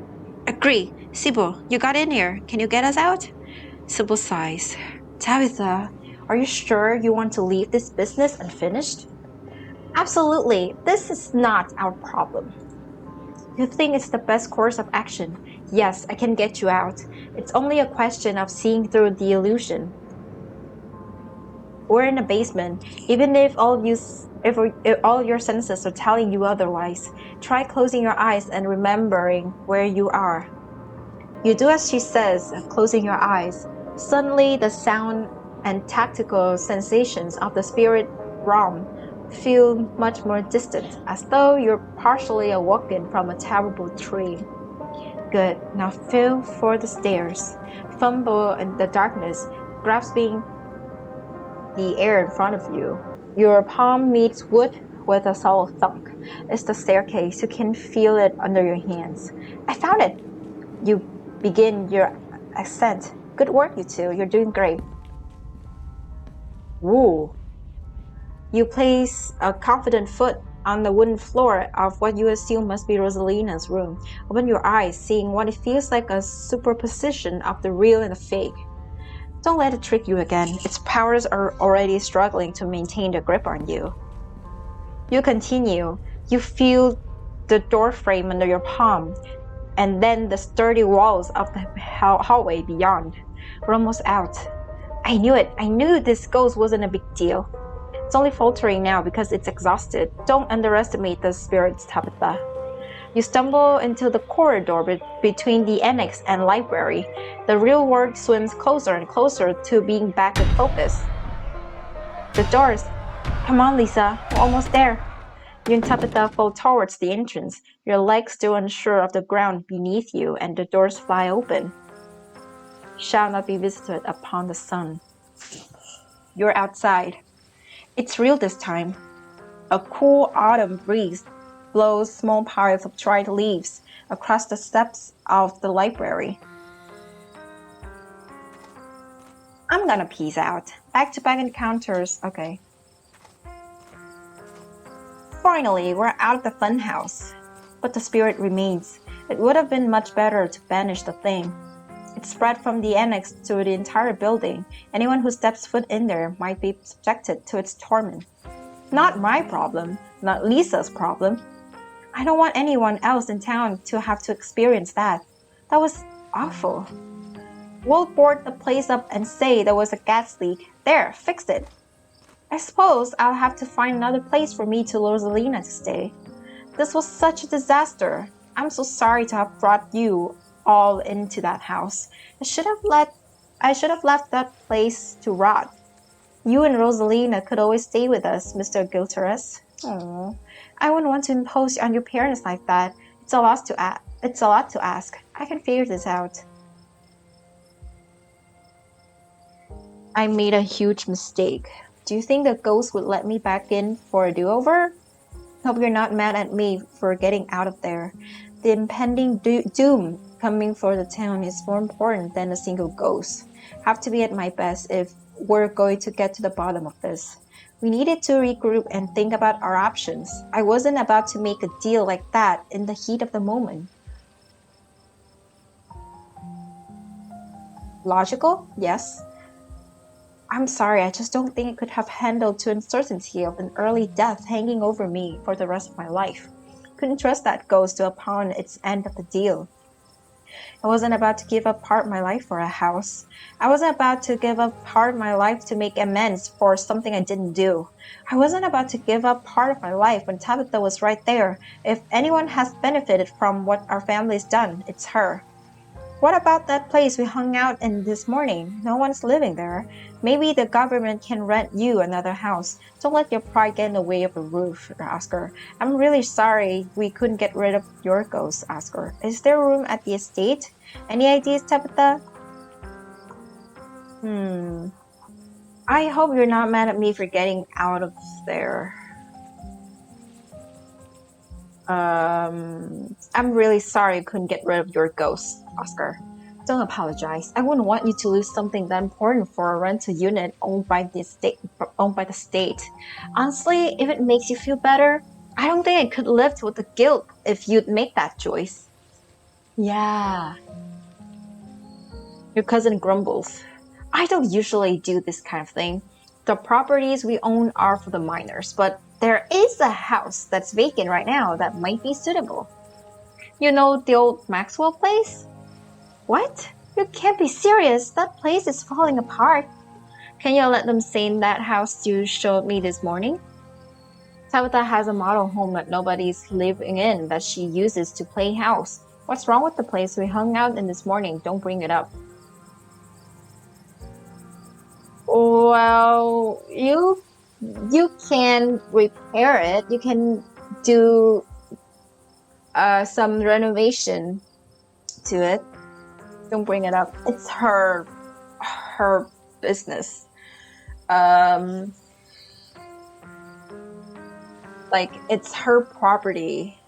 Speaker 1: Agree. Sybil, you got in here. Can you get us out? Sybil sighs. Tabitha, are you sure you want to leave this business unfinished? Absolutely. This is not our problem. You think it's the best course of action? Yes, I can get you out. It's only a question of seeing through the illusion. We're in a basement. Even if all your senses are telling you otherwise, try closing your eyes and remembering where you are. You do as she says, closing your eyes. Suddenly, the sound and tactical sensations of the spirit realm feel much more distant, as though you're partially awoken from a terrible dream. Good. Now feel for the stairs. Fumble in the darkness. grasping the air in front of you. Your palm meets wood with a solid thunk. It's the staircase. You can feel it under your hands. I found it. You begin your ascent. Good work, you two. You're doing great. Woo. You place a confident foot on the wooden floor of what you assume must be Rosalina's room. Open your eyes, seeing what it feels like a superposition of the real and the fake. Don't let it trick you again. Its powers are already struggling to maintain their grip on you. You continue. You feel the door frame under your palm, and then the sturdy walls of the hallway beyond. We're almost out. I knew it. I knew this ghost wasn't a big deal. It's only faltering now because it's exhausted. Don't underestimate the spirits, Tabitha. You stumble into the corridor between the annex and library. The real world swims closer and closer to being back in focus. The doors. Come on, Lisa. We're almost there. You and Tabitha fall towards the entrance, your legs still unsure of the ground beneath you, and the doors fly open. Shall not be visited upon the sun. You're outside. It's real this time. A cool autumn breeze blows small piles of dried leaves across the steps of the library. I'm gonna peace out. Back-to-back encounters. Okay. Finally, we're out of the funhouse. But the spirit remains. It would have been much better to banish the thing. It spread from the annex to the entire building. Anyone who steps foot in there might be subjected to its torment. Not my problem, not Lisa's problem. I don't want anyone else in town to have to experience that. That was awful. We'll board the place up and say there was a gas leak. There, fixed it. I suppose I'll have to find another place for me to Rosalina to stay. This was such a disaster. I'm so sorry to have brought you all into that house. I should have left that place to rot. You and Rosalina could always stay with us, Mr. Gilteres. Oh, I wouldn't want to impose on your parents like that. It's a lot to ask. I can figure this out. I made a huge mistake. Do you think the ghost would let me back in for a do-over? Hope you're not mad at me for getting out of there. The impending doom coming for the town is more important than a single ghost. Have to be at my best if we're going to get to the bottom of this. We needed to regroup and think about our options. I wasn't about to make a deal like that in the heat of the moment. Logical? Yes. I'm sorry, I just don't think I could have handled the uncertainty of an early death hanging over me for the rest of my life. Couldn't trust that ghost to upon its end of the deal. I wasn't about to give up part of my life for a house. I wasn't about to give up part of my life to make amends for something I didn't do. I wasn't about to give up part of my life when Tabitha was right there. If anyone has benefited from what our family's done, it's her. What about that place we hung out in this morning? No one's living there. Maybe the government can rent you another house. Don't let your pride get in the way of the roof, Oscar. I'm really sorry we couldn't get rid of your ghost, Oscar. Is there room at the estate? Any ideas, Tabitha? I hope you're not mad at me for getting out of there. I'm really sorry I couldn't get rid of your ghost, Oscar. Don't apologize. I wouldn't want you to lose something that important for a rental unit owned by the state. Honestly, if it makes you feel better, I don't think I could live with the guilt if you'd make that choice. Yeah. Your cousin grumbles. I don't usually do this kind of thing. The properties we own are for the minors, but there is a house that's vacant right now that might be suitable. You know the old Maxwell place? What? You can't be serious. That place is falling apart. Can you let them stay in that house you showed me this morning? Tabitha has a model home that nobody's living in that she uses to play house. What's wrong with the place we hung out in this morning? Don't bring it up. Well, you can repair it. You can do some renovation to it. Don't bring it up. It's her business. Like it's her property.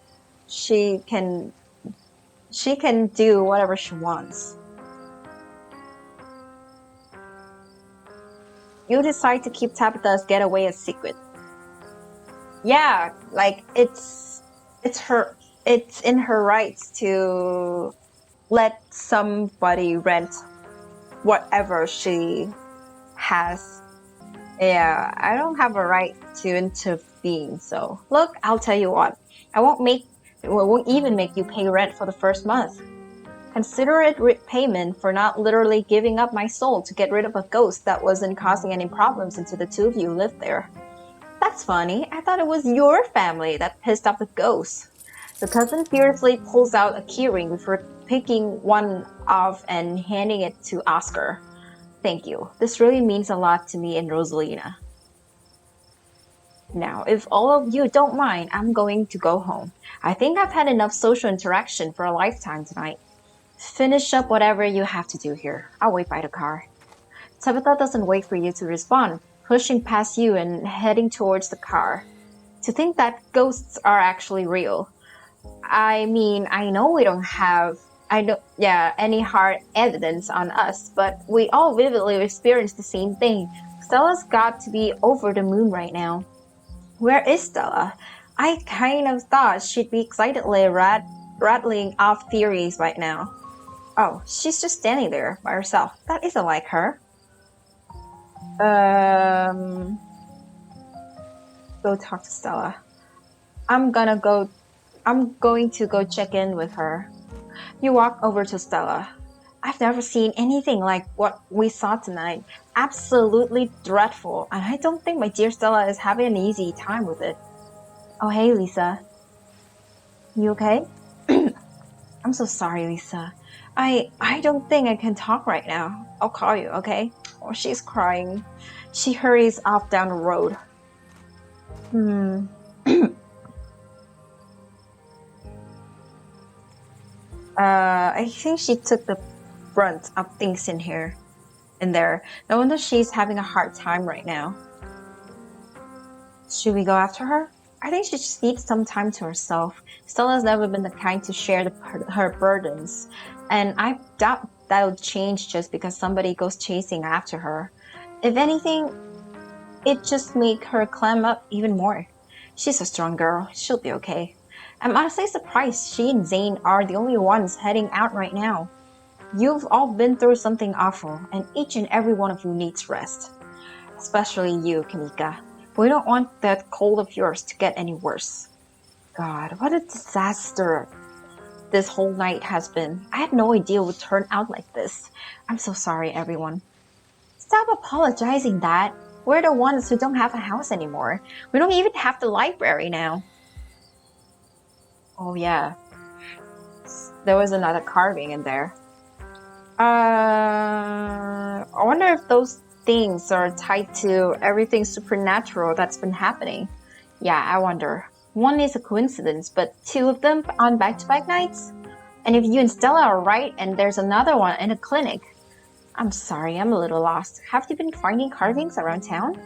Speaker 1: She can do whatever she wants. You decide to keep Tabitha's getaway a secret. Yeah, like it's in her rights to let somebody rent whatever she has. Yeah, I don't have a right to intervene. So look, I'll tell you what. It won't even make you pay rent for the first month. Consider it payment for not literally giving up my soul to get rid of a ghost that wasn't causing any problems until the two of you lived there. That's funny. I thought it was your family that pissed off the ghost. The cousin fiercely pulls out a keyring before picking one off and handing it to Oscar. Thank you. This really means a lot to me and Rosalina. Now, if all of you don't mind, I'm going to go home. I think I've had enough social interaction for a lifetime tonight. Finish up whatever you have to do here. I'll wait by the car. Tabitha doesn't wait for you to respond, pushing past you and heading towards the car. To think that ghosts are actually real. I mean, I know we don't have any hard evidence on us, but we all vividly experienced the same thing. Stella's got to be over the moon right now. Where is Stella? I kind of thought she'd be excitedly rattling off theories right now. Oh, she's just standing there by herself. That isn't like her. Go talk to Stella. I'm going to go check in with her. You walk over to Stella. I've never seen anything like what we saw tonight. Absolutely dreadful, and I don't think my dear Stella is having an easy time with it. Oh, hey, Lisa. You okay? I'm so sorry, Lisa. I don't think I can talk right now. I'll call you, okay? Oh, she's crying. She hurries off down the road. I think she took the brunt of things in there. No wonder she's having a hard time right now. Should we go after her? I think she just needs some time to herself. Stella's never been the kind to share her burdens, and I doubt that'll change just because somebody goes chasing after her. If anything, it just make her clam up even more. She's a strong girl. She'll be okay. I'm honestly surprised she and Zane are the only ones heading out right now. You've all been through something awful, and each and every one of you needs rest. Especially you, Kamika. We don't want that cold of yours to get any worse. God, what a disaster this whole night has been. I had no idea it would turn out like this. I'm so sorry, everyone. Stop apologizing, Dad. We're the ones who don't have a house anymore. We don't even have the library now. Oh, yeah. There was another carving in there. I wonder if those things are tied to everything supernatural that's been happening. Yeah, I wonder. One is a coincidence, but two of them on back-to-back nights? And if you and Stella are right and there's another one in a clinic. I'm sorry, I'm a little lost. Have you been finding carvings around town?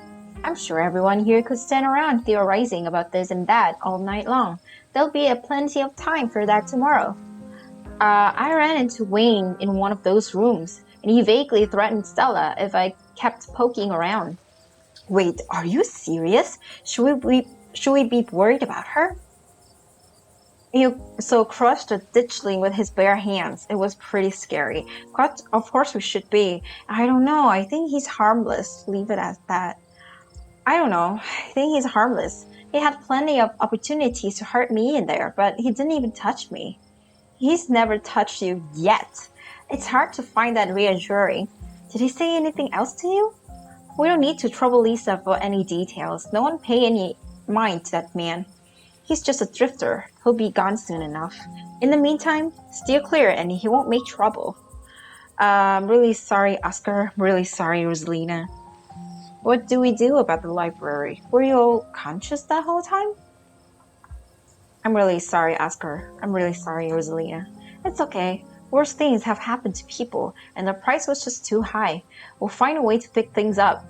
Speaker 1: I'm sure everyone here could stand around theorizing about this and that all night long. There'll be plenty of time for that tomorrow. I ran into Wayne in one of those rooms, and he vaguely threatened Stella if I kept poking around. Wait, are you serious? Should we be worried about her? He so crushed a ditchling with his bare hands. It was pretty scary. But of course we should be. I don't know. I think he's harmless. Leave it at that. I don't know. I think he's harmless. He had plenty of opportunities to hurt me in there, but he didn't even touch me. He's never touched you yet. It's hard to find that reassuring. Did he say anything else to you? We don't need to trouble Lisa for any details. No one pay any mind to that man. He's just a drifter. He'll be gone soon enough. In the meantime, steer clear and he won't make trouble. I'm really sorry, Oscar. I'm really sorry, Rosalina. What do we do about the library? Were you all conscious that whole time? I'm really sorry, Oscar. I'm really sorry, Rosalina. It's okay. Worse things have happened to people, and the price was just too high. We'll find a way to pick things up.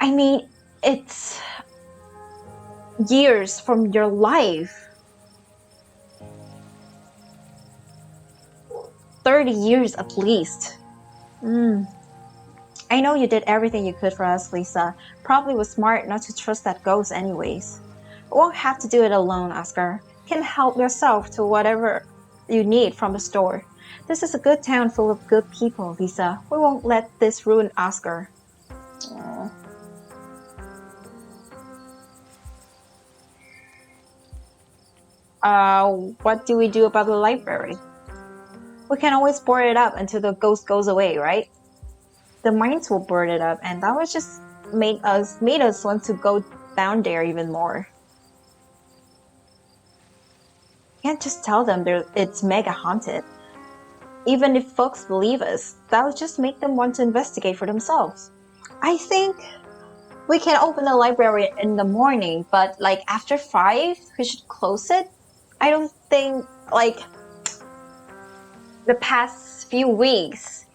Speaker 1: I mean, it's years from your life. 30 years at least. I know you did everything you could for us, Lisa. Probably was smart not to trust that ghost anyways. You won't have to do it alone, Oscar. You can help yourself to whatever you need from the store. This is a good town full of good people, Lisa. We won't let this ruin Oscar. What do we do about the library? We can always board it up until the ghost goes away, right? The mines will burn it up, and that was just made us want to go down there even more. You can't just tell them it's mega haunted. Even if folks believe us, that would just make them want to investigate for themselves. I think we can open the library in the morning, but like after 5, we should close it. I don't think the past few weeks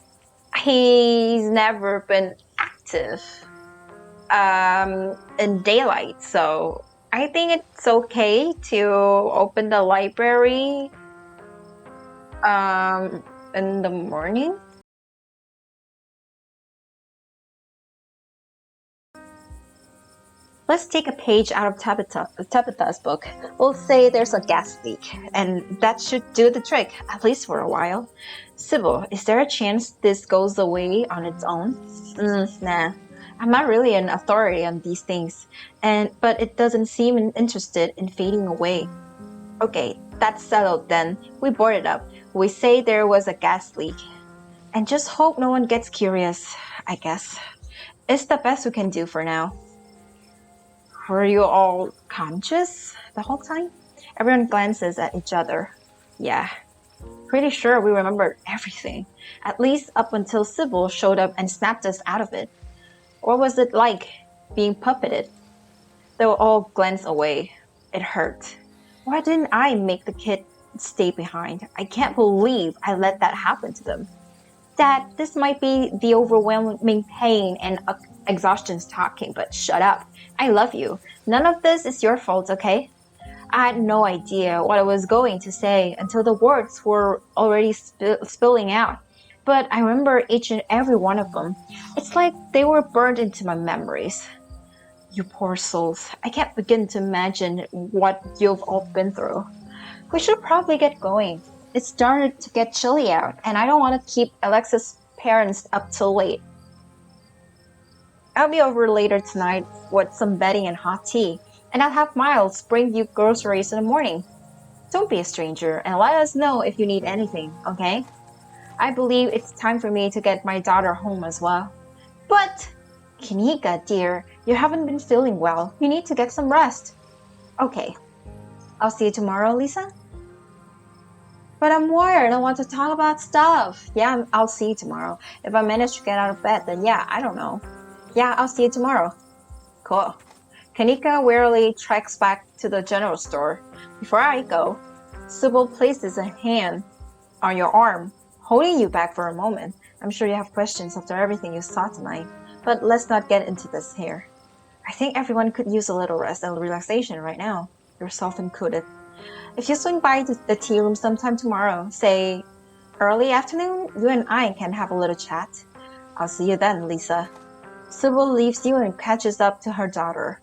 Speaker 1: he's never been active in daylight, so I think it's okay to open the library in the morning. Let's take a page out of Tabitha's book. We'll say there's a gas leak, and that should do the trick, at least for a while. Sybil, is there a chance this goes away on its own? Nah. I'm not really an authority on these things, but it doesn't seem interested in fading away. Okay, that's settled then. We board it up. We say there was a gas leak. And just hope no one gets curious, I guess. It's the best we can do for now. Were you all conscious the whole time? Everyone glances at each other. Yeah. Pretty sure we remembered everything. At least up until Sybil showed up and snapped us out of it. What was it like, being puppeted? They will all glance away. It hurt. Why didn't I make the kid stay behind? I can't believe I let that happen to them. Dad, this might be the overwhelming pain and exhaustion talking, but shut up. I love you. None of this is your fault, okay? I had no idea what I was going to say until the words were already spilling out. But I remember each and every one of them. It's like they were burned into my memories. You poor souls. I can't begin to imagine what you've all been through. We should probably get going. It started to get chilly out, and I don't want to keep Alexa's parents up till late. I'll be over later tonight with some bedding and hot tea, and I'll have Miles bring you groceries in the morning. Don't be a stranger, and let us know if you need anything, okay? I believe it's time for me to get my daughter home as well. But, Kinika, dear, you haven't been feeling well. You need to get some rest. Okay. I'll see you tomorrow, Lisa? But I'm wired. I want to talk about stuff. Yeah, I'll see you tomorrow. If I manage to get out of bed, then yeah, I don't know. Yeah, I'll see you tomorrow. Cool. Kanika wearily treks back to the general store. Before I go, Sybil places a hand on your arm, holding you back for a moment. I'm sure you have questions after everything you saw tonight, but let's not get into this here. I think everyone could use a little rest and relaxation right now, yourself included. If you swing by the tea room sometime tomorrow, say early afternoon, you and I can have a little chat. I'll see you then, Lisa. Sybil leaves you and catches up to her daughter.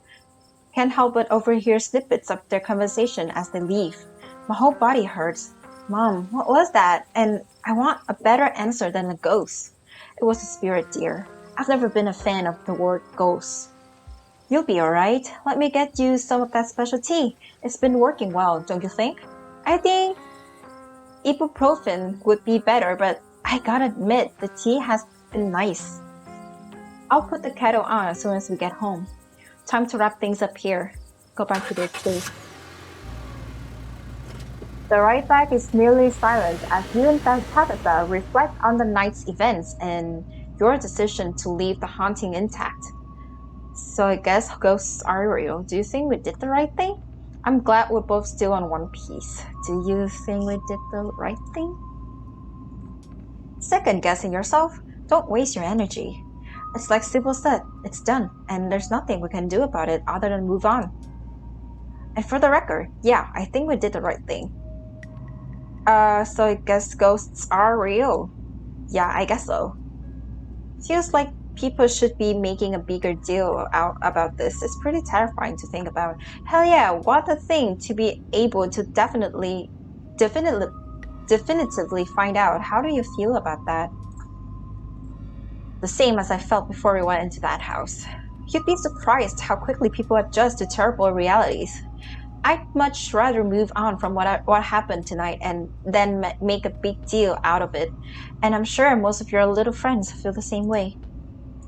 Speaker 1: Can't help but overhear snippets of their conversation as they leave. My whole body hurts. Mom, what was that? And I want a better answer than a ghost. It was a spirit, dear. I've never been a fan of the word ghost. You'll be alright. Let me get you some of that special tea. It's been working well, don't you think? I think ibuprofen would be better, but I gotta admit, the tea has been nice. I'll put the kettle on as soon as we get home. Time to wrap things up here. Go back to this place. The right back is nearly silent as you and Tabitha reflect on the night's events and your decision to leave the haunting intact. So I guess ghosts are real. Do you think we did the right thing? I'm glad we're both still on one piece. Do you think we did the right thing? Second guessing yourself? Don't waste your energy. It's like Sybil said, it's done, and there's nothing we can do about it other than move on. And for the record, yeah, I think we did the right thing. So I guess ghosts are real. Yeah, I guess so. Feels like people should be making a bigger deal out about this. It's pretty terrifying to think about. Hell yeah, what a thing to be able to definitively find out. How do you feel about that? The same as I felt before we went into that house. You'd be surprised how quickly people adjust to terrible realities. I'd much rather move on from what happened tonight and then make a big deal out of it. And I'm sure most of your little friends feel the same way.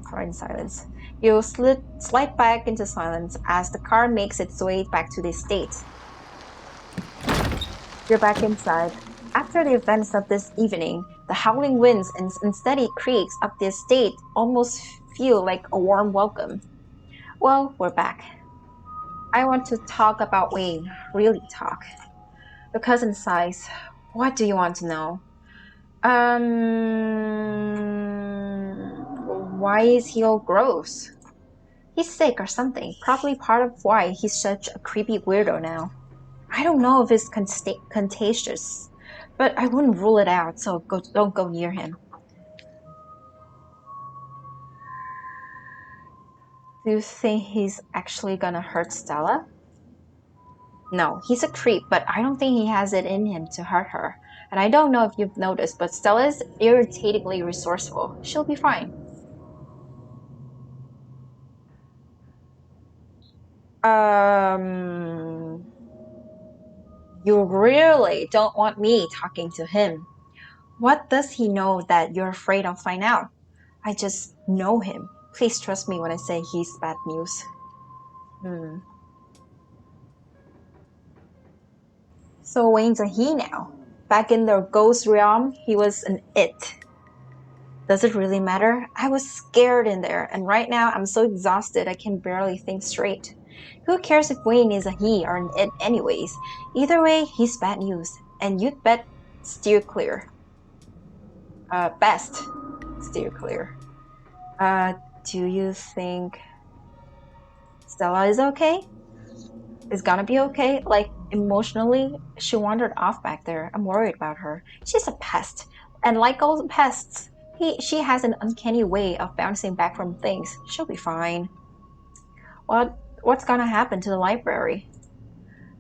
Speaker 1: Car in silence. You slide back into silence as the car makes its way back to the estate. You're back inside. After the events of this evening, the howling winds and steady creaks of the estate almost feel like a warm welcome. Well, we're back. I want to talk about Wayne. Really talk. The cousin sighs. What do you want to know? Why is he all gross? He's sick or something. Probably part of why he's such a creepy weirdo now. I don't know if it's contagious, but I wouldn't rule it out, so don't go near him. Do you think he's actually gonna hurt Stella? No, he's a creep, but I don't think he has it in him to hurt her. And I don't know if you've noticed, but Stella's irritatingly resourceful. She'll be fine. You really don't want me talking to him. What does he know that you're afraid I'll find out? I just know him. Please trust me when I say he's bad news. So Wayne's a he now. Back in the ghost realm, he was an it. Does it really matter? I was scared in there, and right now I'm so exhausted I can barely think straight. Who cares if Wayne is a he or an it anyways? Either way, he's bad news, and you'd bet steer clear. Best steer clear. Do you think Stella is okay? Is gonna be okay? Like, emotionally, she wandered off back there. I'm worried about her. She's a pest. And like all the pests, she has an uncanny way of bouncing back from things. She'll be fine. What's gonna happen to the library?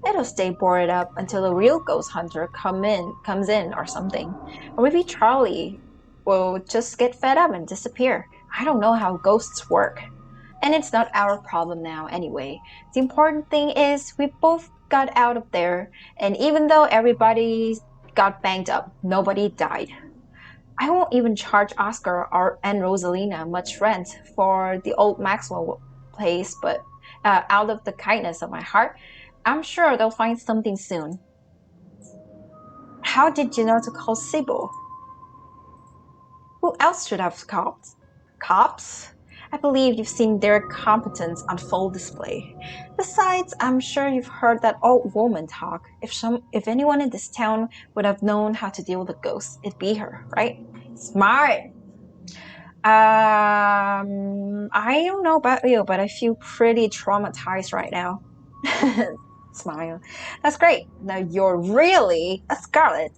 Speaker 1: It'll stay boarded up until a real ghost hunter comes in or something. Or maybe Charlie will just get fed up and disappear. I don't know how ghosts work. And it's not our problem now anyway. The important thing is we both got out of there, and even though everybody got banged up, nobody died. I won't even charge Oscar and Rosalina much rent for the old Maxwell place, but out of the kindness of my heart, I'm sure they'll find something soon. How did you know to call Sybil? Who else should have called? Cops? I believe you've seen their competence on full display. Besides, I'm sure you've heard that old woman talk. If anyone in this town would have known how to deal with a ghost, it'd be her, right? Smart! I don't know about you, but I feel pretty traumatized right now. Smile. That's great. Now you're really a Scarlet.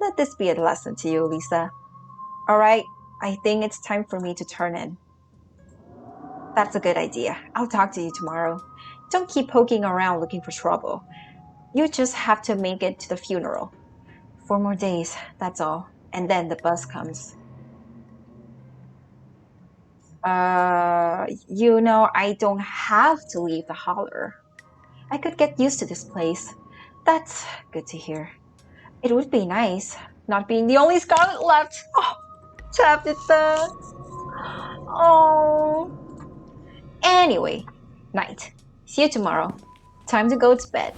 Speaker 1: Let this be a lesson to you, Lisa. Alright, I think it's time for me to turn in. That's a good idea. I'll talk to you tomorrow. Don't keep poking around looking for trouble. You just have to make it to the funeral. 4 more days, that's all. And then the bus comes. I don't have to leave the holler. I could get used to this place. That's good to hear. It would be nice, not being the only Scarlet left. Oh, Tabitha. Oh. Anyway, night. See you tomorrow. Time to go to bed.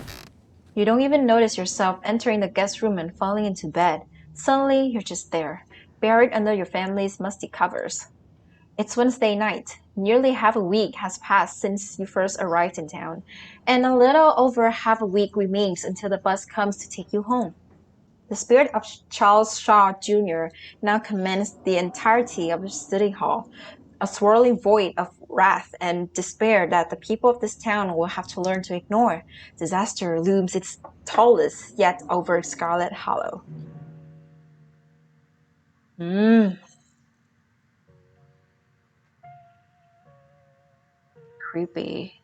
Speaker 1: You don't even notice yourself entering the guest room and falling into bed. Suddenly, you're just there, buried under your family's musty covers. It's Wednesday night. Nearly half a week has passed since you first arrived in town, and a little over half a week remains until the bus comes to take you home. The spirit of Charles Shaw Jr. now commands the entirety of the city hall, a swirling void of wrath and despair that the people of this town will have to learn to ignore. Disaster looms its tallest yet over Scarlet Hollow. Creepy.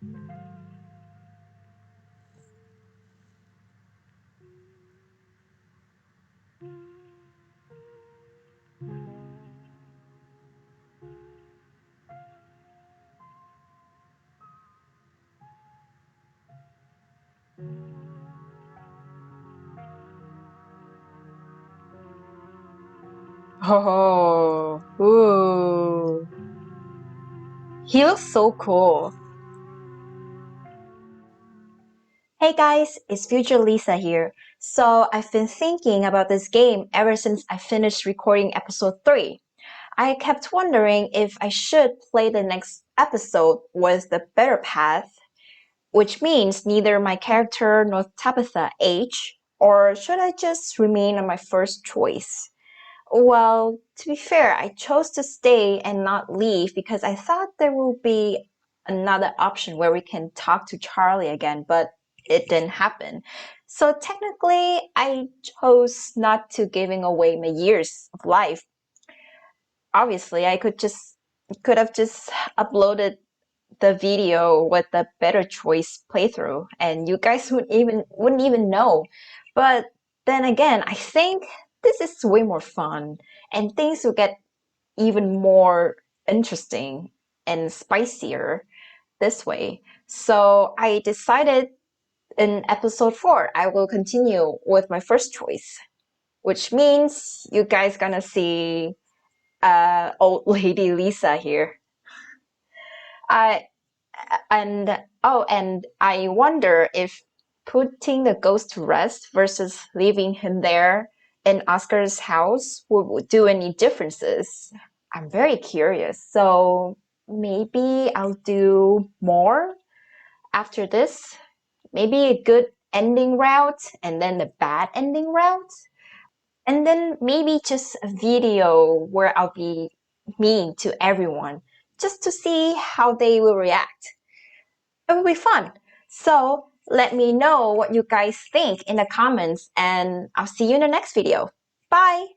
Speaker 1: Oh, ooh. He looks so cool. Hey guys, it's Future Lisa here. So I've been thinking about this game ever since I finished recording episode 3. I kept wondering if I should play the next episode with the better path, which means neither my character nor Tabitha age, or should I just remain on my first choice? Well, to be fair, I chose to stay and not leave because I thought there will be another option where we can talk to Charlie again, but it didn't happen. So technically, I chose not to giving away my years of life. Obviously, I could have just uploaded the video with the better choice playthrough and you guys wouldn't even know. But then again, I think this is way more fun and things will get even more interesting and spicier this way. So I decided in episode 4 I will continue with my first choice, which means you guys gonna see old lady Lisa here. I and I wonder if putting the ghost to rest versus leaving him there in Oscar's house would do any differences. I'm very curious. So maybe I'll do more after this. Maybe a good ending route and then the bad ending route. And then maybe just a video where I'll be mean to everyone just to see how they will react. It will be fun. So let me know what you guys think in the comments and I'll see you in the next video. Bye!